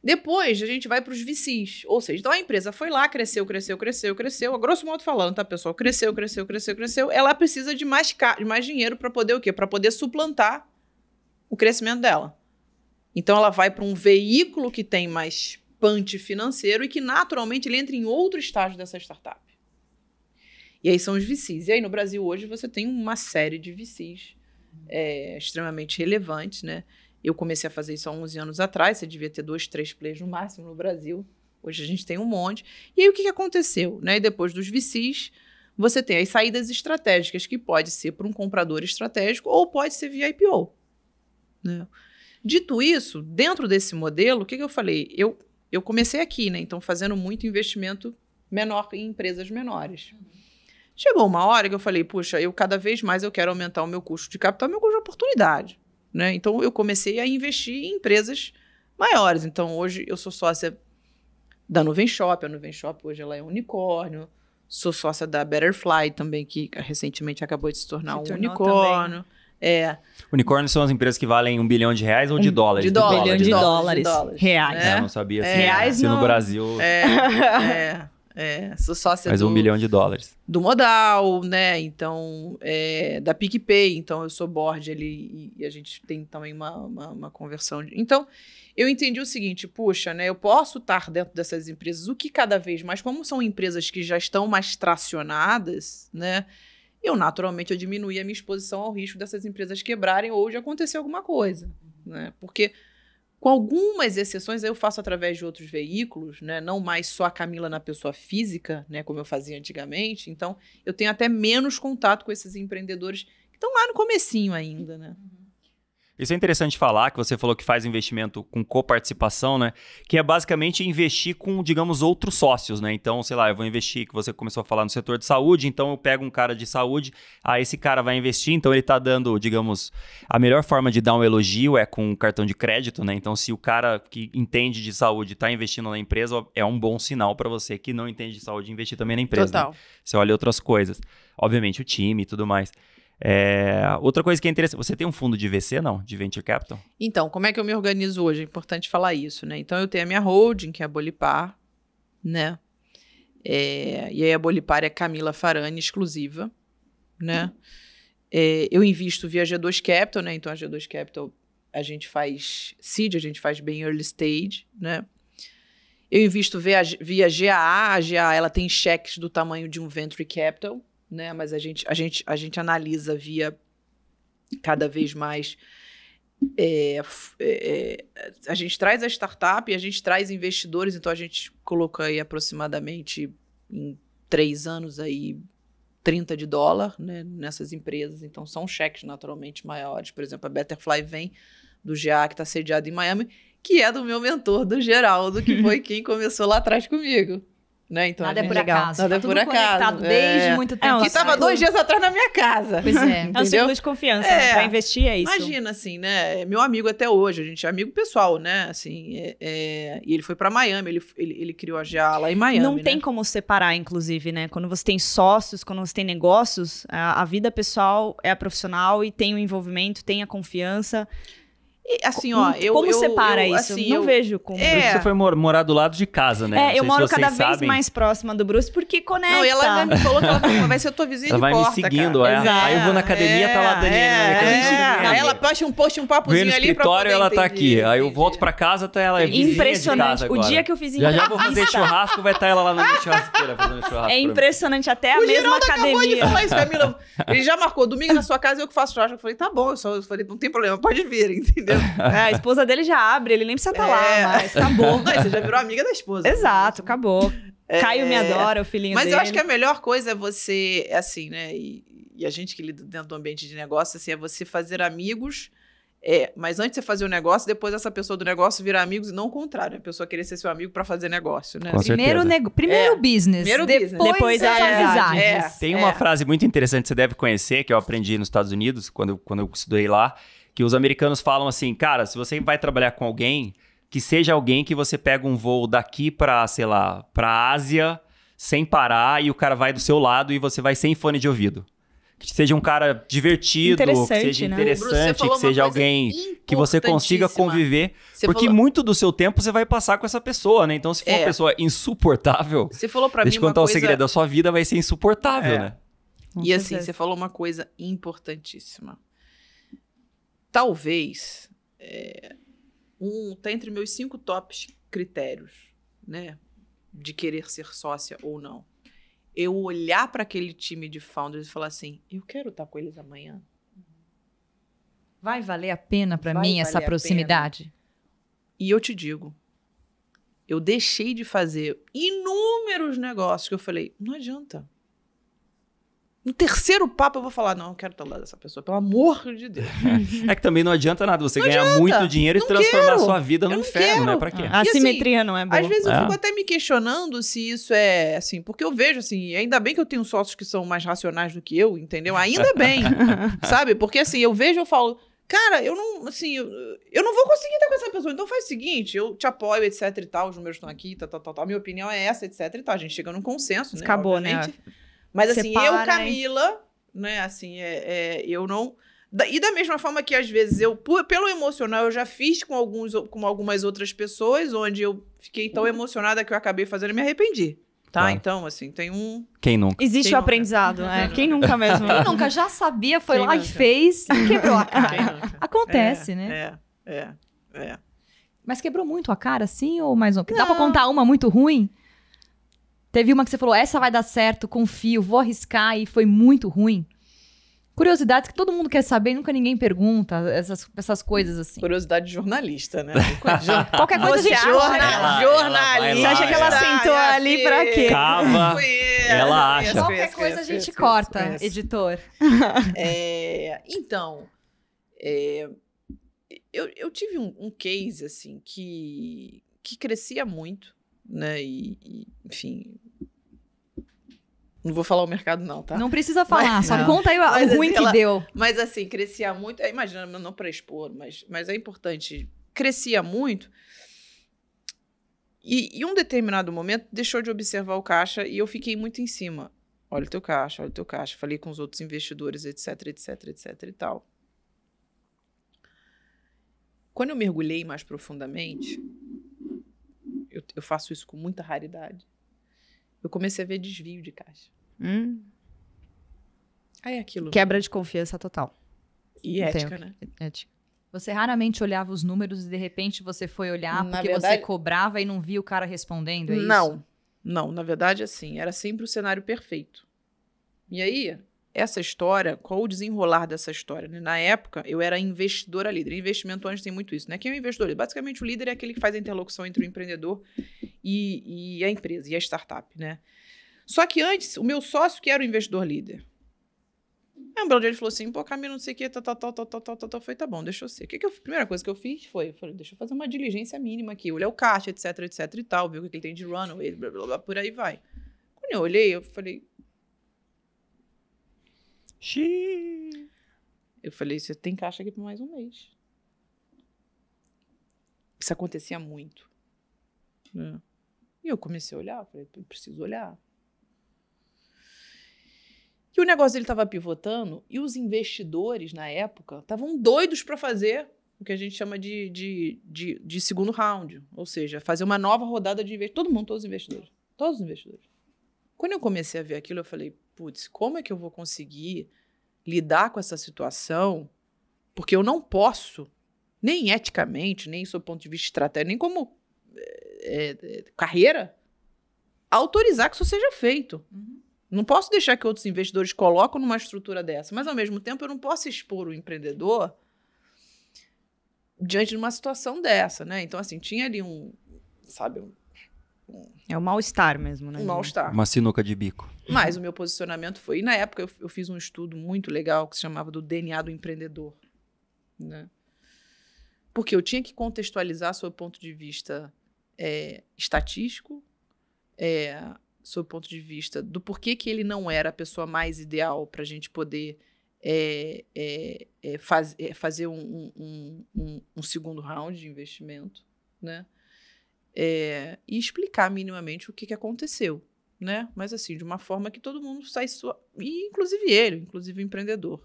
Depois a gente vai para os VCs, ou seja, então a empresa foi lá, cresceu, a grosso modo falando, tá, pessoal? Cresceu, ela precisa de mais dinheiro para poder o quê? Para poder suplantar o crescimento dela. Então ela vai para um veículo que tem mais punch financeiro e que naturalmente ele entra em outro estágio dessa startup. E aí são os VCs. E aí no Brasil hoje você tem uma série de VCs extremamente relevantes, né? Eu comecei a fazer isso há 11 anos atrás, você devia ter 2, 3 players no máximo no Brasil. Hoje a gente tem um monte. E aí o que aconteceu? Né? E depois dos VCs, você tem as saídas estratégicas, que pode ser por um comprador estratégico ou pode ser via IPO. Né? Dito isso, dentro desse modelo, o que eu falei? Eu comecei aqui, né? Então fazendo muito investimento em empresas menores. Chegou uma hora que eu falei, puxa, cada vez mais eu quero aumentar o meu custo de capital, meu custo de oportunidade, né? Então, eu comecei a investir em empresas maiores. Então, hoje, eu sou sócia da Nuvem Shop. A Nuvem Shop, hoje, ela é um unicórnio. Sou sócia da Betterfly também, que recentemente acabou de se tornar um unicórnio. Unicórnios são as empresas que valem R$1 bilhão ou de dólares? De dólares. De dólares. Reais. Eu não sabia se, Reais se no não. Brasil... Sou sócia Mas $1 bilhão. Do Modal, né? Então, da PicPay. Então, eu sou board ali e a gente tem também uma conversão. Então, eu entendi o seguinte, puxa, né? Eu posso estar dentro dessas empresas, o que cada vez mais, como são empresas que já estão mais tracionadas, né? Eu, naturalmente, eu diminuí a minha exposição ao risco dessas empresas quebrarem ou de acontecer alguma coisa, né? Porque... Com algumas exceções, eu faço através de outros veículos, né? Não mais só a Camila na pessoa física, né? Como eu fazia antigamente. Então, eu tenho até menos contato com esses empreendedores que estão lá no comecinho ainda, né? Isso é interessante falar, que você falou que faz investimento com coparticipação, né? Que é basicamente investir com, digamos, outros sócios, né? Então, sei lá, eu vou investir, que você começou a falar no setor de saúde, então eu pego um cara de saúde, esse cara vai investir, então ele tá dando, digamos, a melhor forma de dar um elogio é com cartão de crédito, né? Então, se o cara que entende de saúde tá investindo na empresa, é um bom sinal para você que não entende de saúde investir também na empresa. Total. Né? Você olha outras coisas. Obviamente, o time e tudo mais. Outra coisa que é interessante, você tem um fundo de VC, não? De Venture Capital? Então, como é que eu me organizo hoje? É importante falar isso, né? Então, eu tenho a minha holding, que é a Bolipar, né? E aí a Bolipar é Camila Farani, exclusiva, né? Eu invisto via G2 Capital, né? Então, a G2 Capital, a gente faz seed, a gente faz bem early stage, né? Eu invisto via GAA. A GAA, ela tem cheques do tamanho de um Venture Capital, né? Mas a gente analisa via cada vez mais. A gente traz a startup e a gente traz investidores, então a gente coloca aí aproximadamente em 3 anos aí $30, né, nessas empresas. Então são cheques naturalmente maiores. Por exemplo, a Betterfly vem do GA, que está sediado em Miami, que é do meu mentor, do Geraldo, que foi quem começou lá atrás comigo. Né? Então, Nada é por acaso. Nada é tá por tudo acaso. conectado desde muito tempo. Que estava 2 dias atrás na minha casa. Pois é. É um ciclo de confiança, né? Pra investir é isso. Imagina, assim, né? É meu amigo até hoje, a gente é amigo pessoal, né? Assim, e ele foi para Miami, ele criou a GA lá em Miami. Não tem como separar, inclusive, né? Quando você tem sócios, quando você tem negócios, a vida pessoal é a profissional e tem o envolvimento, tem a confiança. E, assim, Como separa isso? Assim, não vejo como. Você foi morar do lado de casa, né? Não sei eu moro se cada vocês vez sabem. mais próxima do Bruce, porque conecta. Não, e ela me falou que ela vai ser tua vizinha Ela de vai porta, me seguindo, cara. Aí eu vou na academia, tá lá a Daniela. Aí ela posta um Vem papozinho no ali escritório, pra ela poder tá aqui. Aí eu entendi. volto pra casa, tá ela vizinha Impressionante. de casa agora. O dia que eu fiz Já vou fazer churrasco, vai estar ela lá na minha churrasqueira fazendo churrasco. É impressionante, até a O mesma Geraldo acabou de academia. falar isso, Camila. Ele já marcou domingo na sua casa, eu que faço churrasco. Eu falei, tá bom. Eu falei, não tem problema, pode vir, entendeu? A esposa dele já abre, ele nem precisa estar lá, mas acabou. Não, você já virou amiga da esposa. Exato, acabou. Caio me adora, o filhinho Mas dele. eu acho que a melhor coisa é você, assim, né? E a gente que lida dentro do ambiente de negócio, assim, é você fazer amigos. Mas antes de você fazer o negócio, depois essa pessoa do negócio virar amigos e não o contrário. A pessoa querer ser seu amigo para fazer negócio, né? Com certeza. Primeiro business. Primeiro business. Depois as as amizades. Tem uma frase muito interessante que você deve conhecer, que eu aprendi nos Estados Unidos, quando eu estudei lá, que os americanos falam assim, cara, se você vai trabalhar com alguém, que seja alguém que você pega um voo daqui pra, sei lá, pra Ásia, sem parar, e o cara vai do seu lado e você vai sem fone de ouvido. Que seja um cara divertido, que seja né? Bruce, você interessante, falou que seja uma coisa alguém que você consiga conviver. Você Porque falou- muito do seu tempo você vai passar com essa pessoa, né? Então, se for uma pessoa insuportável, Você falou pra deixa mim eu uma contar o coisa... segredo, a sua vida vai ser insuportável, né? E assim, você falou uma coisa importantíssima. Talvez tá entre meus 5 tops critérios, né, de querer ser sócia ou não. Eu olhar para aquele time de founders e falar assim, eu quero estar com eles amanhã. Vai valer a pena pra Vai mim valer essa a proximidade? E eu te digo, eu deixei de fazer inúmeros negócios que eu falei, não adianta. No terceiro papo eu vou falar, não, eu quero estar do lado dessa pessoa, pelo amor de Deus. É que também não adianta nada você ganhar muito dinheiro e transformar a sua vida no inferno, né? Pra quê? A assimetria não é boa. Às vezes eu fico até me questionando se isso é assim, porque eu vejo assim, ainda bem que eu tenho sócios que são mais racionais do que eu, entendeu? Ainda bem, sabe? Porque assim, eu vejo, eu falo, cara, eu não, assim, eu não vou conseguir estar com essa pessoa, então faz o seguinte, eu te apoio, etc e tal, os números estão aqui, tal, minha opinião é essa, etc e tal, a gente chega num consenso, né? Acabou, obviamente. né? Mas assim, Separa, eu, Camila, né, assim, eu não... E da mesma forma que às vezes eu, pelo emocional, eu já fiz com algumas outras pessoas, onde eu fiquei tão emocionada que eu acabei fazendo e me arrependi. Tá? Claro. Então, assim, tem um... Quem nunca? Existe Quem o nunca? aprendizado, né? Quem nunca mesmo? Quem nunca já sabia, foi Quem lá e nunca? fez e quebrou a cara. Quem nunca? Acontece, né? É. Mas quebrou muito a cara, assim, ou mais um? Dá pra contar uma muito ruim? Teve uma que você falou, essa vai dar certo, confio, vou arriscar, e foi muito ruim. Curiosidades que todo mundo quer saber e nunca ninguém pergunta, essas coisas assim. Curiosidade de jornalista, né? Qualquer coisa a gente jornalista. Você acha que ela sentou ali pra quê? Cava, ela acha. Qualquer coisa a gente corta, editor. Então, eu tive um case, assim, que crescia muito, né? E, enfim... Não vou falar o mercado, não, tá? Não precisa falar, só não. conta aí o ruim que deu. Mas assim, crescia muito. Imagina, não para expor, mas é importante. Crescia muito. E em um determinado momento, deixou de observar o caixa e eu fiquei muito em cima. Olha o teu caixa, olha o teu caixa. Falei com os outros investidores, etc e tal. Quando eu mergulhei mais profundamente, eu faço isso com muita raridade. Eu comecei a ver desvio de caixa. Aí aquilo... Quebra de confiança total. E ética, né? Ética. Você raramente olhava os números e de repente você foi olhar Na porque verdade, você cobrava e não via o cara respondendo, é isso? Não, na verdade, assim, era sempre o cenário perfeito. E aí, essa história, qual o desenrolar dessa história? Né? Na época, eu era investidora líder. Investimento antes tem muito isso, né? Quem é o investidor líder? Basicamente, o líder é aquele que faz a interlocução entre o empreendedor e a empresa, e a startup, né? Só que antes, o meu sócio que era o investidor líder. Aí um belo dia ele falou assim, pô, Camila, não sei o que, tal. Foi, tá bom, deixa eu ser. A primeira coisa que eu fiz foi, eu falei, deixa eu fazer uma diligência mínima aqui, olhar o caixa, etc e tal, ver o que ele tem de runway, blá, blá, blá, por aí vai. Quando eu olhei, eu falei... você tem caixa aqui por mais um mês. Isso acontecia muito. Né? E eu comecei a olhar, falei, eu preciso olhar. E o negócio dele estava pivotando e os investidores, na época, estavam doidos para fazer o que a gente chama de segundo round. Ou seja, fazer uma nova rodada de investimento. Todos os investidores. Todos os investidores. Quando eu comecei a ver aquilo, eu falei, putz, como é que eu vou conseguir lidar com essa situação? Porque eu não posso, nem eticamente, nem sob o ponto de vista estratégico, nem como carreira, autorizar que isso seja feito. Não posso deixar que outros investidores colocam numa estrutura dessa, mas, ao mesmo tempo, eu não posso expor o empreendedor diante de uma situação dessa, né? Então, assim, tinha ali É o mal-estar mesmo, né? um mal-estar. Uma sinuca de bico. Mas o meu posicionamento foi... E, na época, eu fiz um estudo muito legal que se chamava do DNA do empreendedor, né? Porque eu tinha que contextualizar sob o ponto de vista estatístico, sob o ponto de vista do porquê que ele não era a pessoa mais ideal para a gente poder fazer um segundo round de investimento, né? E explicar minimamente o que aconteceu, né? Mas assim, de uma forma que todo mundo sai e inclusive ele, inclusive o empreendedor.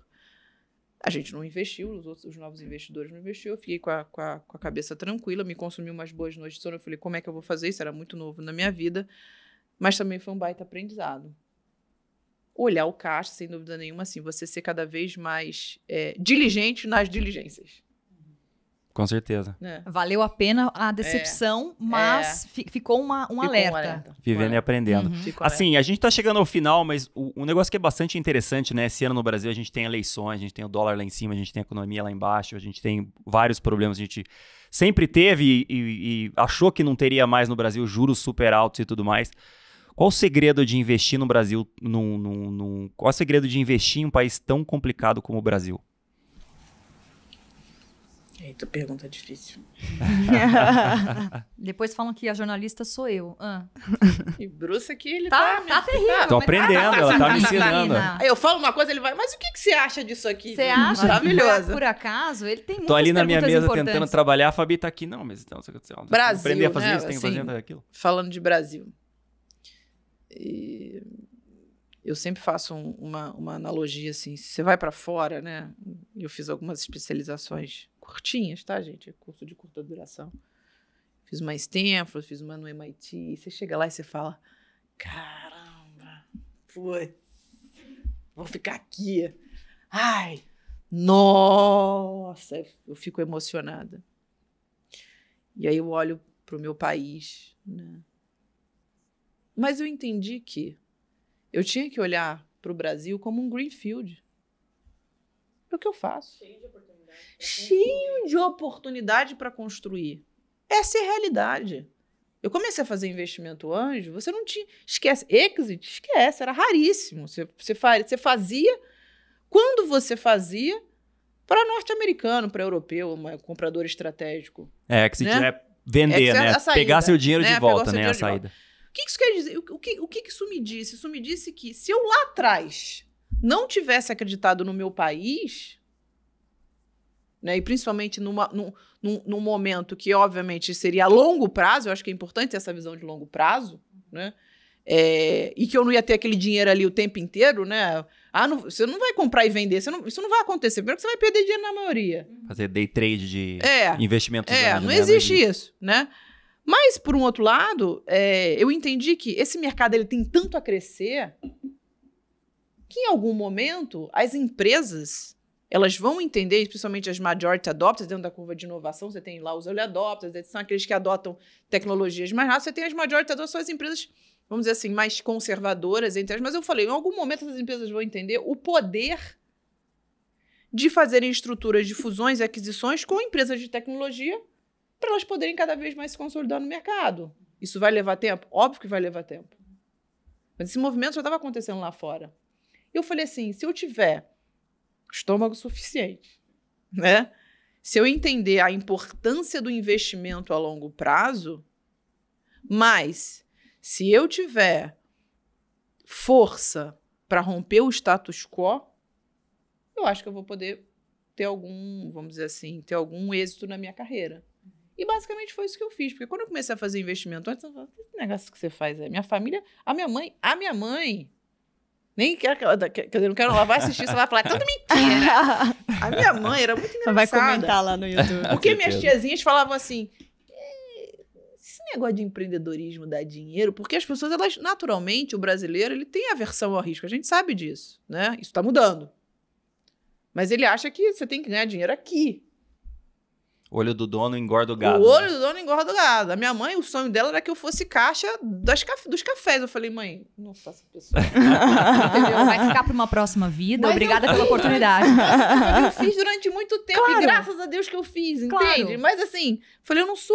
A gente não investiu, os novos investidores não investiram, eu fiquei com a cabeça tranquila, me consumi umas boas noites de sono, eu falei, como é que eu vou fazer isso? Era muito novo na minha vida. Mas também foi um baita aprendizado. Olhar o caixa, sem dúvida nenhuma, assim, você ser cada vez mais diligente nas diligências. Com certeza. Né? Valeu a pena a decepção, mas ficou um alerta. Vivendo e aprendendo. Assim, a gente tá chegando ao final, mas um negócio que é bastante interessante, né? Esse ano no Brasil a gente tem eleições, a gente tem o dólar lá em cima, a gente tem a economia lá embaixo, a gente tem vários problemas, a gente sempre teve e achou que não teria mais no Brasil, juros super altos e tudo mais. Qual o segredo de investir no Brasil, qual o segredo de investir em um país tão complicado como o Brasil? Eita, pergunta difícil. Depois falam que a jornalista sou eu. E Bruce aqui, ele Tá terrível. Tô aprendendo, ela tá me ensinando. Aí eu falo uma coisa, ele vai, mas o que você acha disso aqui? Você acha que Maravilhosa. por acaso ele tem muitas Tô ali na minha perguntas mesa importantes. tentando trabalhar, a Fabi tá aqui. Não, mas então, você tem que Brasil, aprender a fazer né? isso, tem que Assim, fazer aquilo. Falando de Brasil. E eu sempre faço uma analogia assim, se você vai para fora, né? Eu fiz algumas especializações curtinhas, tá, gente? É curso de curta duração. Fiz uma em Stanford, fiz uma no MIT. Você chega lá e você fala, caramba, vou ficar aqui. Ai, nossa, eu fico emocionada. E aí eu olho pro meu país, né? Mas eu entendi que eu tinha que olhar para o Brasil como um greenfield. É o que eu faço. Cheio de oportunidade para construir. Essa é a realidade. Eu comecei a fazer investimento anjo, você não tinha... Esquece. Exit, esquece. Era raríssimo. Você fazia... Quando você fazia, para norte-americano, para europeu, um comprador estratégico. Exit né? é vender, né? A saída, pegar seu dinheiro né? de volta, né? A saída. O que isso quer dizer? O que isso me disse? Isso me disse que se eu lá atrás não tivesse acreditado no meu país, né, e principalmente num momento que, obviamente, seria a longo prazo, eu acho que é importante ter essa visão de longo prazo, né? E que eu não ia ter aquele dinheiro ali o tempo inteiro, né? Você não vai comprar e vender, isso não vai acontecer. Primeiro que você vai perder dinheiro na maioria. Fazer day trade de investimentos. Não existe isso, né? Mas, por um outro lado, eu entendi que esse mercado ele tem tanto a crescer que, em algum momento, as empresas elas vão entender, principalmente as majority adopters, dentro da curva de inovação, você tem lá os early adopters, eles são aqueles que adotam tecnologias mais rápidas, você tem as majority adopters, são as empresas, vamos dizer assim, mais conservadoras, mas eu falei, em algum momento essas empresas vão entender o poder de fazerem estruturas de fusões e aquisições com empresas de tecnologia para elas poderem cada vez mais se consolidar no mercado. Isso vai levar tempo? Óbvio que vai levar tempo. Mas esse movimento já estava acontecendo lá fora. E eu falei assim, se eu tiver estômago suficiente, né? Se eu entender a importância do investimento a longo prazo, mas se eu tiver força para romper o status quo, eu acho que eu vou poder ter algum, vamos dizer assim, ter algum êxito na minha carreira. E basicamente foi isso que eu fiz, porque quando eu comecei a fazer investimento antes, eu falei, que negócio que você faz aí? Minha família, a minha mãe, nem quero que ela, quer dizer, não quero, ela vai assistir, você vai falar, tudo mentira. A minha mãe era muito engraçada. Vai comentar lá no YouTube. Porque minhas tiazinhas falavam assim, esse negócio de empreendedorismo dá dinheiro, porque as pessoas, elas, naturalmente, o brasileiro, ele tem aversão ao risco, a gente sabe disso, né? Isso está mudando. Mas ele acha que você tem que ganhar dinheiro aqui. O olho do dono engorda o gado. O olho do dono engorda o gado. A minha mãe, o sonho dela era que eu fosse caixa dos cafés. Eu falei, mãe, não faça pessoa. Entendeu? Vai ficar para uma próxima vida. Mas obrigada pela oportunidade. Eu fiz durante muito tempo. Claro. E graças a Deus que eu fiz, entende? Claro. Mas assim, falei, eu não sou,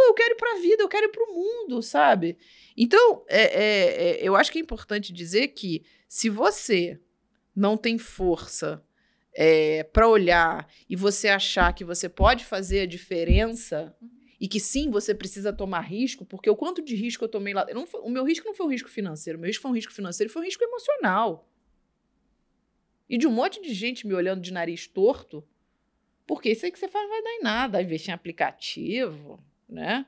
eu quero ir pra vida, eu quero ir pro mundo, sabe? Então, eu acho que é importante dizer que se você não tem força para olhar e você achar que você pode fazer a diferença e que sim, você precisa tomar risco, porque o quanto de risco eu tomei lá... o meu risco não foi um risco financeiro, o meu risco foi um risco financeiro, foi um risco emocional. E de um monte de gente me olhando de nariz torto, porque isso aí que você faz não vai dar em nada, investir em aplicativo, né?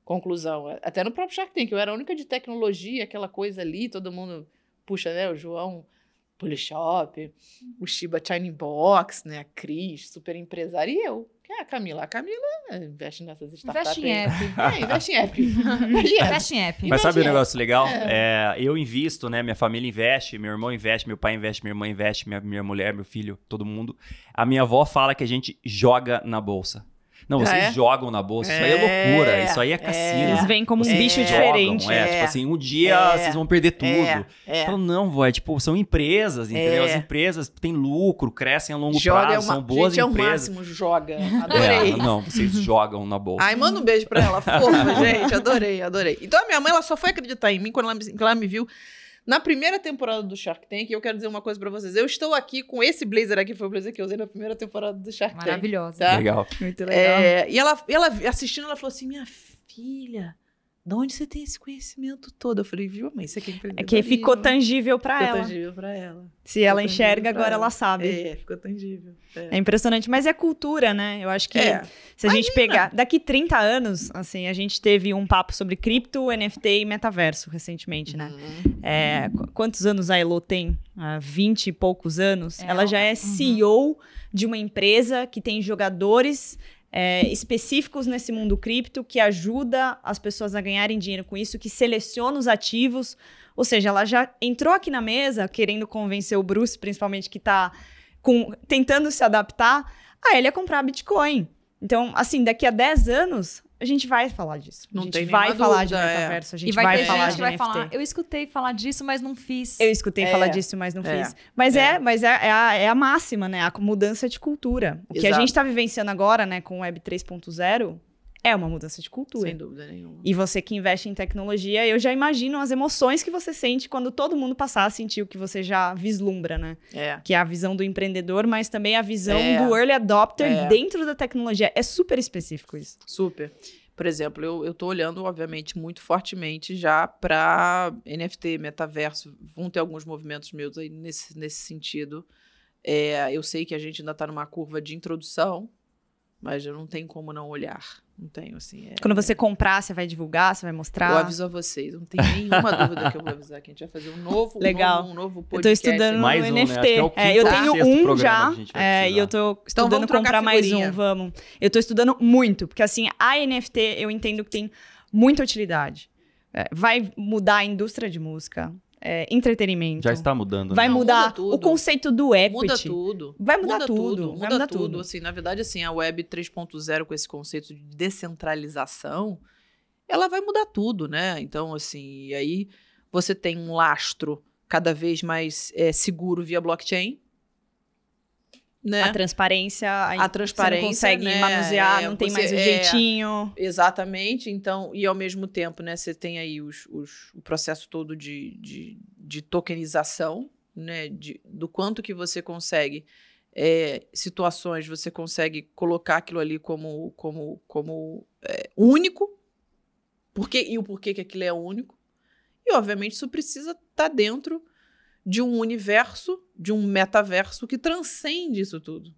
Conclusão, até no próprio Shark Tank, eu era a única de tecnologia, aquela coisa ali, todo mundo puxa, né, o João... Polishop, o Shiba China Box, né? A Cris, super empresária. E eu, que é a Camila? A Camila investe nessas startups. Investe em app. Investe em app. Investe em app. Mas sabe o negócio legal? Eu invisto, né? Minha família investe, meu irmão investe, meu pai investe, minha irmã investe, minha mulher, meu filho, todo mundo. A minha avó fala que a gente joga na bolsa. Não, vocês É? jogam na bolsa. Isso aí é loucura. Isso aí é cassino. Eles veem como um Vocês bicho jogam, diferente. Tipo assim, um dia vocês vão perder tudo. É. Falo, não, vó, tipo, são empresas, entendeu? As empresas têm lucro, crescem a longo prazo, são boas gente, empresas. É o máximo, joga. Adorei. Não, vocês jogam na bolsa. Ai, manda um beijo pra ela, fofa, gente. Adorei. Então, a minha mãe, ela só foi acreditar em mim quando ela me viu na primeira temporada do Shark Tank. E eu quero dizer uma coisa pra vocês. Eu estou aqui com esse blazer aqui, foi o blazer que eu usei na primeira temporada do Shark Tank. Maravilhosa. Tá? Legal. Muito legal. E ela assistindo, ela falou assim, minha filha, de onde você tem esse conhecimento todo? Eu falei, viu, mãe, isso aqui é É empreendedorismo. que ficou tangível pra Ficou ela. tangível pra ela. Se ela Ficou enxerga, tangível pra agora ela sabe. Ficou tangível. É impressionante, mas é cultura, né? Eu acho que se a gente pegar... Daqui 30 anos, assim, a gente teve um papo sobre cripto, NFT e metaverso recentemente, né? Quantos anos a Elo tem? 20 e poucos anos. Ela já é CEO de uma empresa que tem jogadores específicos nesse mundo cripto, que ajuda as pessoas a ganharem dinheiro com isso, que seleciona os ativos. Ou seja, ela já entrou aqui na mesa querendo convencer o Bruce, principalmente, que está tentando se adaptar, a ele a comprar Bitcoin. Então, assim, daqui a 10 anos, a gente vai falar disso. Não a gente tem vai nenhuma falar dúvida, de metaverso, a gente E vai ter falar gente de que vai NFT. falar, eu escutei falar disso, mas não fiz. Eu escutei falar disso, mas não fiz. Mas é a máxima, né? A mudança de cultura. O que a Exato. gente está vivenciando agora, né, com o Web 3.0, é uma mudança de cultura. Sem dúvida nenhuma. E você que investe em tecnologia, eu já imagino as emoções que você sente quando todo mundo passar a sentir o que você já vislumbra, né? Que é a visão do empreendedor, mas também a visão do early adopter dentro da tecnologia. É super específico isso. Super. Por exemplo, eu tô olhando, obviamente, muito fortemente já para NFT, metaverso. Vão ter alguns movimentos meus aí nesse sentido. Eu sei que a gente ainda tá numa curva de introdução, mas eu não tenho como não olhar. Não tenho, assim. Quando você comprar, você vai divulgar, você vai mostrar? Eu aviso a vocês. Não tem nenhuma dúvida que eu vou avisar que a gente vai fazer um novo podcast. Eu tô estudando Mais no um, né? NFT. Acho que é o quinto Eu ou tenho sexto um programa já. que a gente vai precisar. E eu tô estudando vamos trocar comprar mais figurinha. um, vamos. Eu tô estudando muito, porque assim, a NFT eu entendo que tem muita utilidade. Vai mudar a indústria de música, entretenimento. Já está mudando. Vai né? mudar Muda tudo. o conceito do equity. Muda tudo. Vai mudar tudo. Vai mudar tudo. tudo. Assim, na verdade, assim, a Web 3.0 com esse conceito de descentralização, ela vai mudar tudo, né? Então, assim, e aí você tem um lastro cada vez mais seguro via blockchain, né? A transparência, transparência, você não consegue né? manusear, não tem mais o jeitinho. Exatamente. Então, e ao mesmo tempo, né, você tem aí o processo todo de tokenização, né, do quanto que você consegue situações, você consegue colocar aquilo ali como único, e o porquê que aquilo é único. E, obviamente, isso precisa estar dentro de um universo, de um metaverso que transcende isso tudo.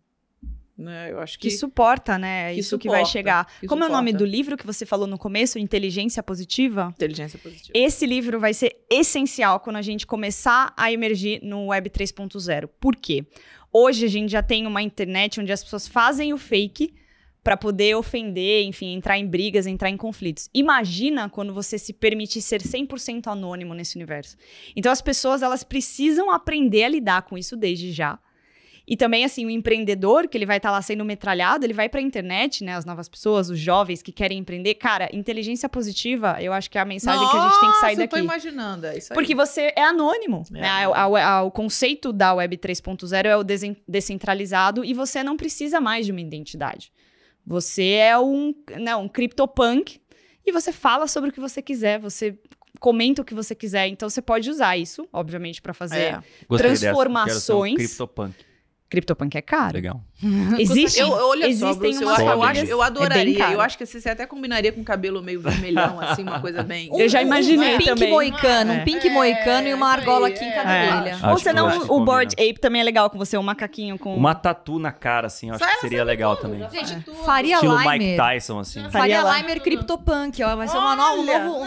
Né? Eu acho que suporta, né? que Isso que suporta, vai chegar. que Como é o nome suporta. do livro que você falou no começo? Inteligência Positiva? Inteligência positiva. Esse livro vai ser essencial quando a gente começar a emergir no Web 3.0. Por quê? Hoje a gente já tem uma internet onde as pessoas fazem o fake para poder ofender, enfim, entrar em brigas, entrar em conflitos. Imagina quando você se permitir ser 100% anônimo nesse universo. Então as pessoas, elas precisam aprender a lidar com isso desde já. E também, assim, o empreendedor, que ele vai estar lá sendo metralhado, ele vai para a internet, né? As novas pessoas, os jovens que querem empreender. Cara, inteligência positiva, eu acho que é a mensagem que a gente tem que sair daqui. Eu tô imaginando, é isso aí. Porque você é anônimo. Né? O conceito da Web 3.0 é o descentralizado e você não precisa mais de uma identidade. Você é um CryptoPunk e você fala sobre o que você quiser, você comenta o que você quiser. Então, você pode usar isso, obviamente, para fazer transformações. Quero ser um CryptoPunk. CryptoPunk é caro. Legal. Existem Bruce, umas famílias... eu adoraria. caro. Eu acho que você até combinaria com cabelo meio vermelhão, assim, uma coisa bem... Eu já imaginei um pink também. moicano, um pink moicano e uma isso argola aí, aqui em cada é. orelha. Acho Ou senão que o Bored combina. Ape também é legal com você, um macaquinho com... Uma tatu na cara, assim, eu acho que seria legal também. Gente, tudo. Faria Estilo Limer. Mike Tyson, assim. Faria Faria Limer CryptoPunk, ó. Vai ser um novo Legal.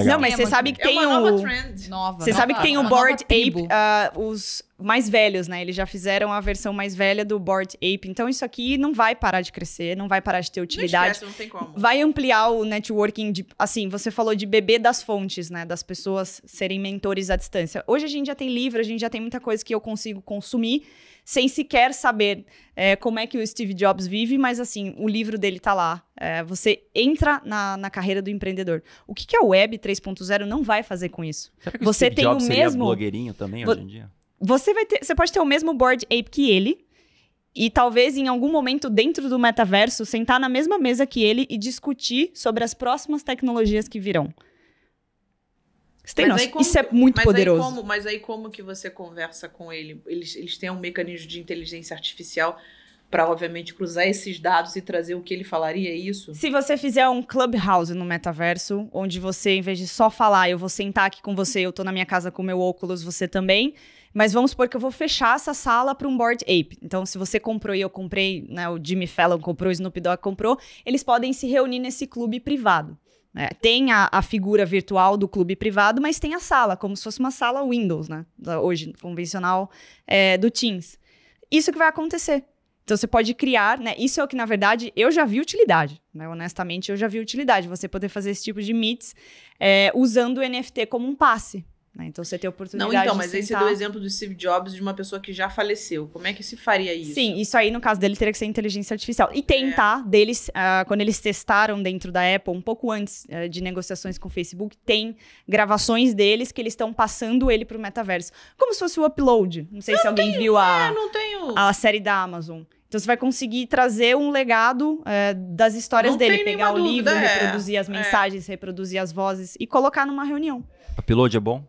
Não, mas você sabe que É tem uma nova o... trend. Nova. Você sabe que tem o Uma nova Bored tribo. Ape, os mais velhos, né? Eles já fizeram a versão mais velha do Bored Bored Ape. Então, isso aqui não vai parar de crescer, não vai parar de ter utilidade. Não esquece, não tem como. Vai ampliar o networking, assim, você falou de beber das fontes, né? Das pessoas serem mentores à distância. Hoje a gente já tem livro, a gente já tem muita coisa que eu consigo consumir sem sequer saber como é que o Steve Jobs vive, mas assim, o livro dele tá lá. Você entra na carreira do empreendedor. O que a Web 3.0 não vai fazer com isso? Será que Você o Steve tem Jobs o seria mesmo- blogueirinho também hoje em dia? Você pode ter o mesmo Bored Ape que ele, e talvez em algum momento dentro do metaverso sentar na mesma mesa que ele e discutir sobre as próximas tecnologias que virão. Você tem Mas aí noção? como- Isso é muito poderoso. Mas aí como que você conversa com ele? Eles têm um mecanismo de inteligência artificial para, obviamente, cruzar esses dados e trazer o que ele falaria, é isso? Se você fizer um clubhouse no metaverso, onde você, em vez de só falar, eu vou sentar aqui com você, eu tô na minha casa com o meu óculos, você também, mas vamos supor que eu vou fechar essa sala para um Bored Ape. Então, se você comprou e eu comprei, né, o Jimmy Fallon comprou, o Snoop Dogg comprou, eles podem se reunir nesse clube privado. Tem a figura virtual do clube privado, mas tem a sala, como se fosse uma sala Windows, né? Hoje, convencional, do Teams. Isso que vai acontecer. Então, você pode criar, né? Isso é o que, na verdade, eu já vi utilidade, né? Honestamente, eu já vi utilidade. Você poder fazer esse tipo de meets usando o NFT como um passe. Né? Então, você tem a oportunidade Não, então, de mas aí você sentar... deu o exemplo do Steve Jobs de uma pessoa que já faleceu. Como é que se faria isso? Sim, isso aí, no caso dele, teria que ser inteligência artificial. E tem, tá? Deles, quando eles testaram dentro da Apple, um pouco antes de negociações com o Facebook, tem gravações deles que eles estão passando ele pro metaverso. Como se fosse o Upload. Não sei se alguém viu Não tenho... a série da Amazon. Então, você vai conseguir trazer um legado das histórias Não dele. tem Pegar o nenhuma livro, dúvida, reproduzir as mensagens, reproduzir as vozes e colocar numa reunião. Upload é bom?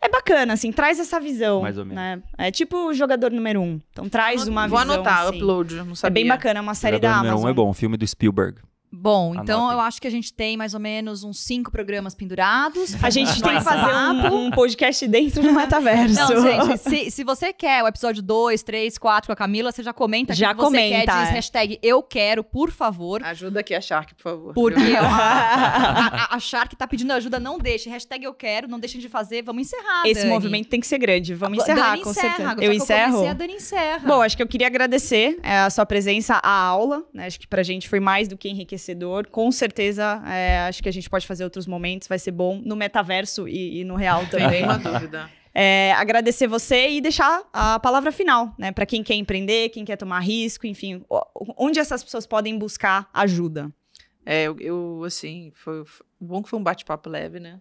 É bacana, assim, traz essa visão. Mais ou menos. Né? É tipo o jogador número 1. Então, traz uma Vou visão, anotar, assim. Upload, eu não É sabia. bem bacana, é uma série Jogador da número Amazon. um é bom, filme do Spielberg. Bom, então Anotem. eu acho que a gente tem mais ou menos uns 5 programas pendurados. A gente tem que Nossa. fazer um podcast dentro do metaverso. Não, gente, se você quer o episódio 2, 3, 4 com a Camila, você já comenta Já que você comenta, quer, diz hashtag eu quero, por favor. Ajuda aqui a Shark, por favor. Porque viu? a Shark tá pedindo ajuda, não deixe. Hashtag eu quero, não deixem de fazer. Vamos encerrar, Esse Dani. movimento tem que ser grande. Vamos Dani encerrar, encerra. com certeza. Já Eu que comecei, encerro? a Dani encerra. Bom, acho que eu queria agradecer a sua presença à aula. Né? Acho que pra gente foi mais do que enriquecedor. Com certeza, acho que a gente pode fazer outros momentos. Vai ser bom no metaverso e no real Não também. tem nenhuma dúvida. Agradecer você e deixar a palavra final, né? Para quem quer empreender, quem quer tomar risco, enfim. Onde essas pessoas podem buscar ajuda? Assim, foi bom que foi um bate-papo leve, né?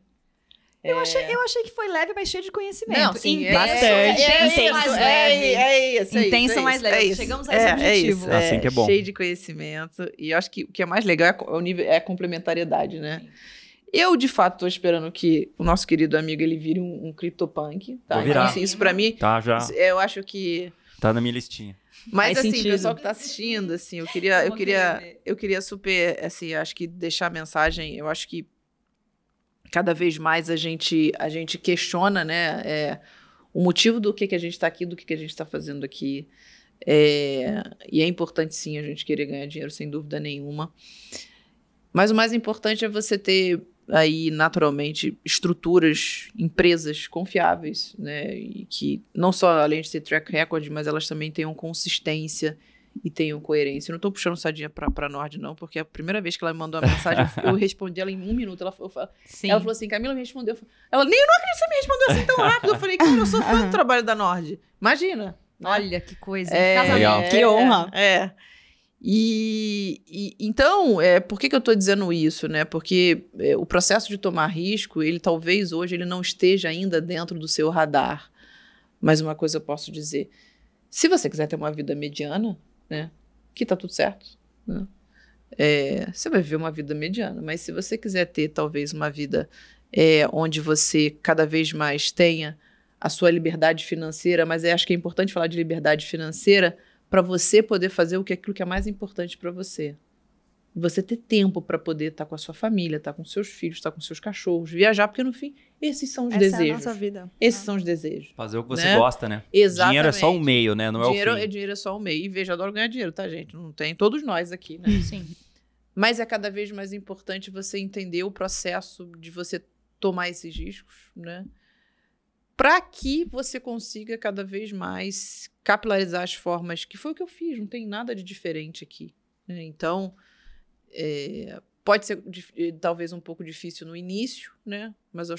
Eu achei que foi leve, mas cheio de conhecimento. Não, sim, bastante. Intenso, mais leve. isso. Intenso, mais leve. Chegamos a esse objetivo. Isso, Assim que é bom. Cheio de conhecimento. E eu acho que o que é mais legal é a complementariedade, né? Eu, de fato, tô esperando que o nosso querido amigo, ele vire um CryptoPunk, tá? Vou virar. Então, assim, isso pra mim, Tá, já. eu acho que... Tá na minha listinha. Mas, Faz assim, o sentido. pessoal que tá assistindo, assim, eu queria super, assim, acho que deixar a mensagem, eu acho que cada vez mais a gente questiona, né, o motivo do que a gente tá aqui, do que a gente tá fazendo aqui. E é importante, sim, a gente querer ganhar dinheiro, sem dúvida nenhuma. Mas o mais importante é você ter aí, naturalmente, estruturas, empresas confiáveis, né? E que não só, além de ter track record, mas elas também tenham consistência e tenham coerência. Eu não tô puxando sardinha pra Nord, não, porque a primeira vez que ela me mandou a mensagem, eu respondi ela em 1 minuto. Ela falou assim, Camila me respondeu. Ela, nem eu não acredito que você me respondeu assim tão rápido. Eu falei, cara, eu sou fã do trabalho da Nord. Imagina. Olha que coisa. Legal. Que honra. Então, por que eu estou dizendo isso, né? Porque o processo de tomar risco, ele talvez hoje ele não esteja ainda dentro do seu radar. Mas uma coisa eu posso dizer, se você quiser ter uma vida mediana, né? Que tá tudo certo, né? Você vai viver uma vida mediana, mas se você quiser ter talvez uma vida onde você cada vez mais tenha a sua liberdade financeira, mas acho que é importante falar de liberdade financeira para você poder fazer aquilo que é mais importante para você. Você ter tempo para poder estar com a sua família, estar com seus filhos, estar com seus cachorros, viajar, porque no fim, esses são os desejos. É a nossa vida. Esses são os desejos. Fazer o que você Né? gosta, né? Exatamente. Dinheiro é só um meio, né? Não é o fim. Dinheiro é só um meio. E veja, eu adoro ganhar dinheiro, tá, gente? Não tem todos nós aqui, né? Sim. Mas é cada vez mais importante você entender o processo de você tomar esses riscos, né? para que você consiga cada vez mais capilarizar as formas, que foi o que eu fiz, não tem nada de diferente aqui, né? Então, pode ser talvez um pouco difícil no início, né? Mas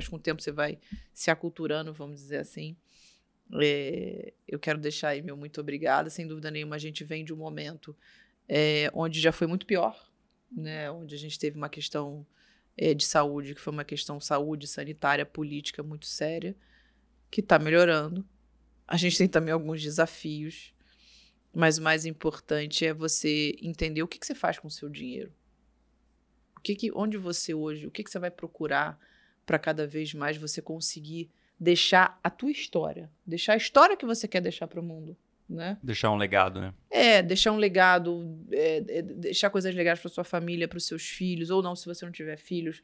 com o tempo você vai se aculturando, vamos dizer assim. Eu quero deixar aí meu muito obrigada. Sem dúvida nenhuma, a gente vem de um momento onde já foi muito pior, né? Onde a gente teve uma questão de saúde, que foi uma questão saúde, sanitária, política muito séria, que está melhorando. A gente tem também alguns desafios, mas o mais importante é você entender o que você faz com o seu dinheiro. Onde você hoje, o que você vai procurar para cada vez mais você conseguir deixar a tua história, deixar a história que você quer deixar para o mundo, né? Deixar um legado, né? Deixar um legado, deixar coisas legais para sua família, para os seus filhos, ou não, se você não tiver filhos,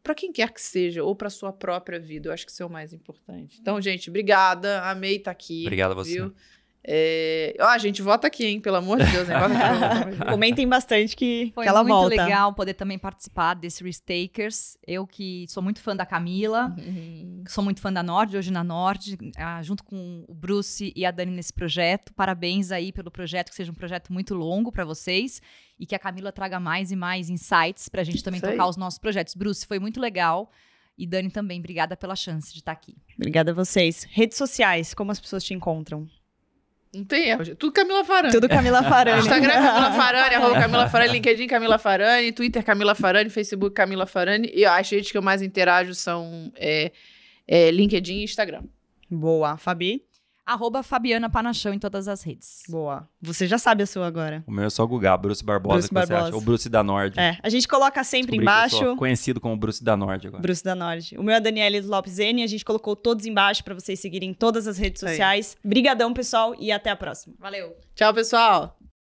para quem quer que seja, ou para sua própria vida. Eu acho que isso é o mais importante. Então, gente, obrigada. Amei estar aqui. Obrigado a você. Viu? Gente, vota aqui, hein? Pelo amor de Deus. Hein? Vota aqui, comentem bastante que Foi ela muito volta. legal poder também participar desse Risk Takers. Eu que sou muito fã da Camila, sou muito fã da Nord, hoje na Nord, junto com o Bruce e a Dani nesse projeto. Parabéns aí pelo projeto, que seja um projeto muito longo para vocês e que a Camila traga mais e mais insights pra gente também tocar os nossos projetos. Bruce, foi muito legal. E Dani também, obrigada pela chance de estar aqui. Obrigada a vocês. Redes sociais, como as pessoas te encontram? Não tem erro, gente. Tudo Camila Farani. Tudo Camila Farani. Instagram Camila Farani, @Camila Farani, LinkedIn Camila Farani, Twitter Camila Farani, Facebook Camila Farani. E as redes que eu mais interajo são LinkedIn e Instagram. Boa. Fabi? @Fabiana Panachão em todas as redes. Boa. Você já sabe a sua agora. O meu é só Gugar, Bruce Barbosa, Bruce que você Barbosa. acha? Ou Bruce da Nord. A gente coloca sempre Descobri que eu embaixo. sou conhecido como Bruce da Nord agora. Bruce da Nord. O meu é Daniele Lopes N. A gente colocou todos embaixo para vocês seguirem todas as redes sociais. Brigadão, pessoal, e até a próxima. Valeu! Tchau, pessoal!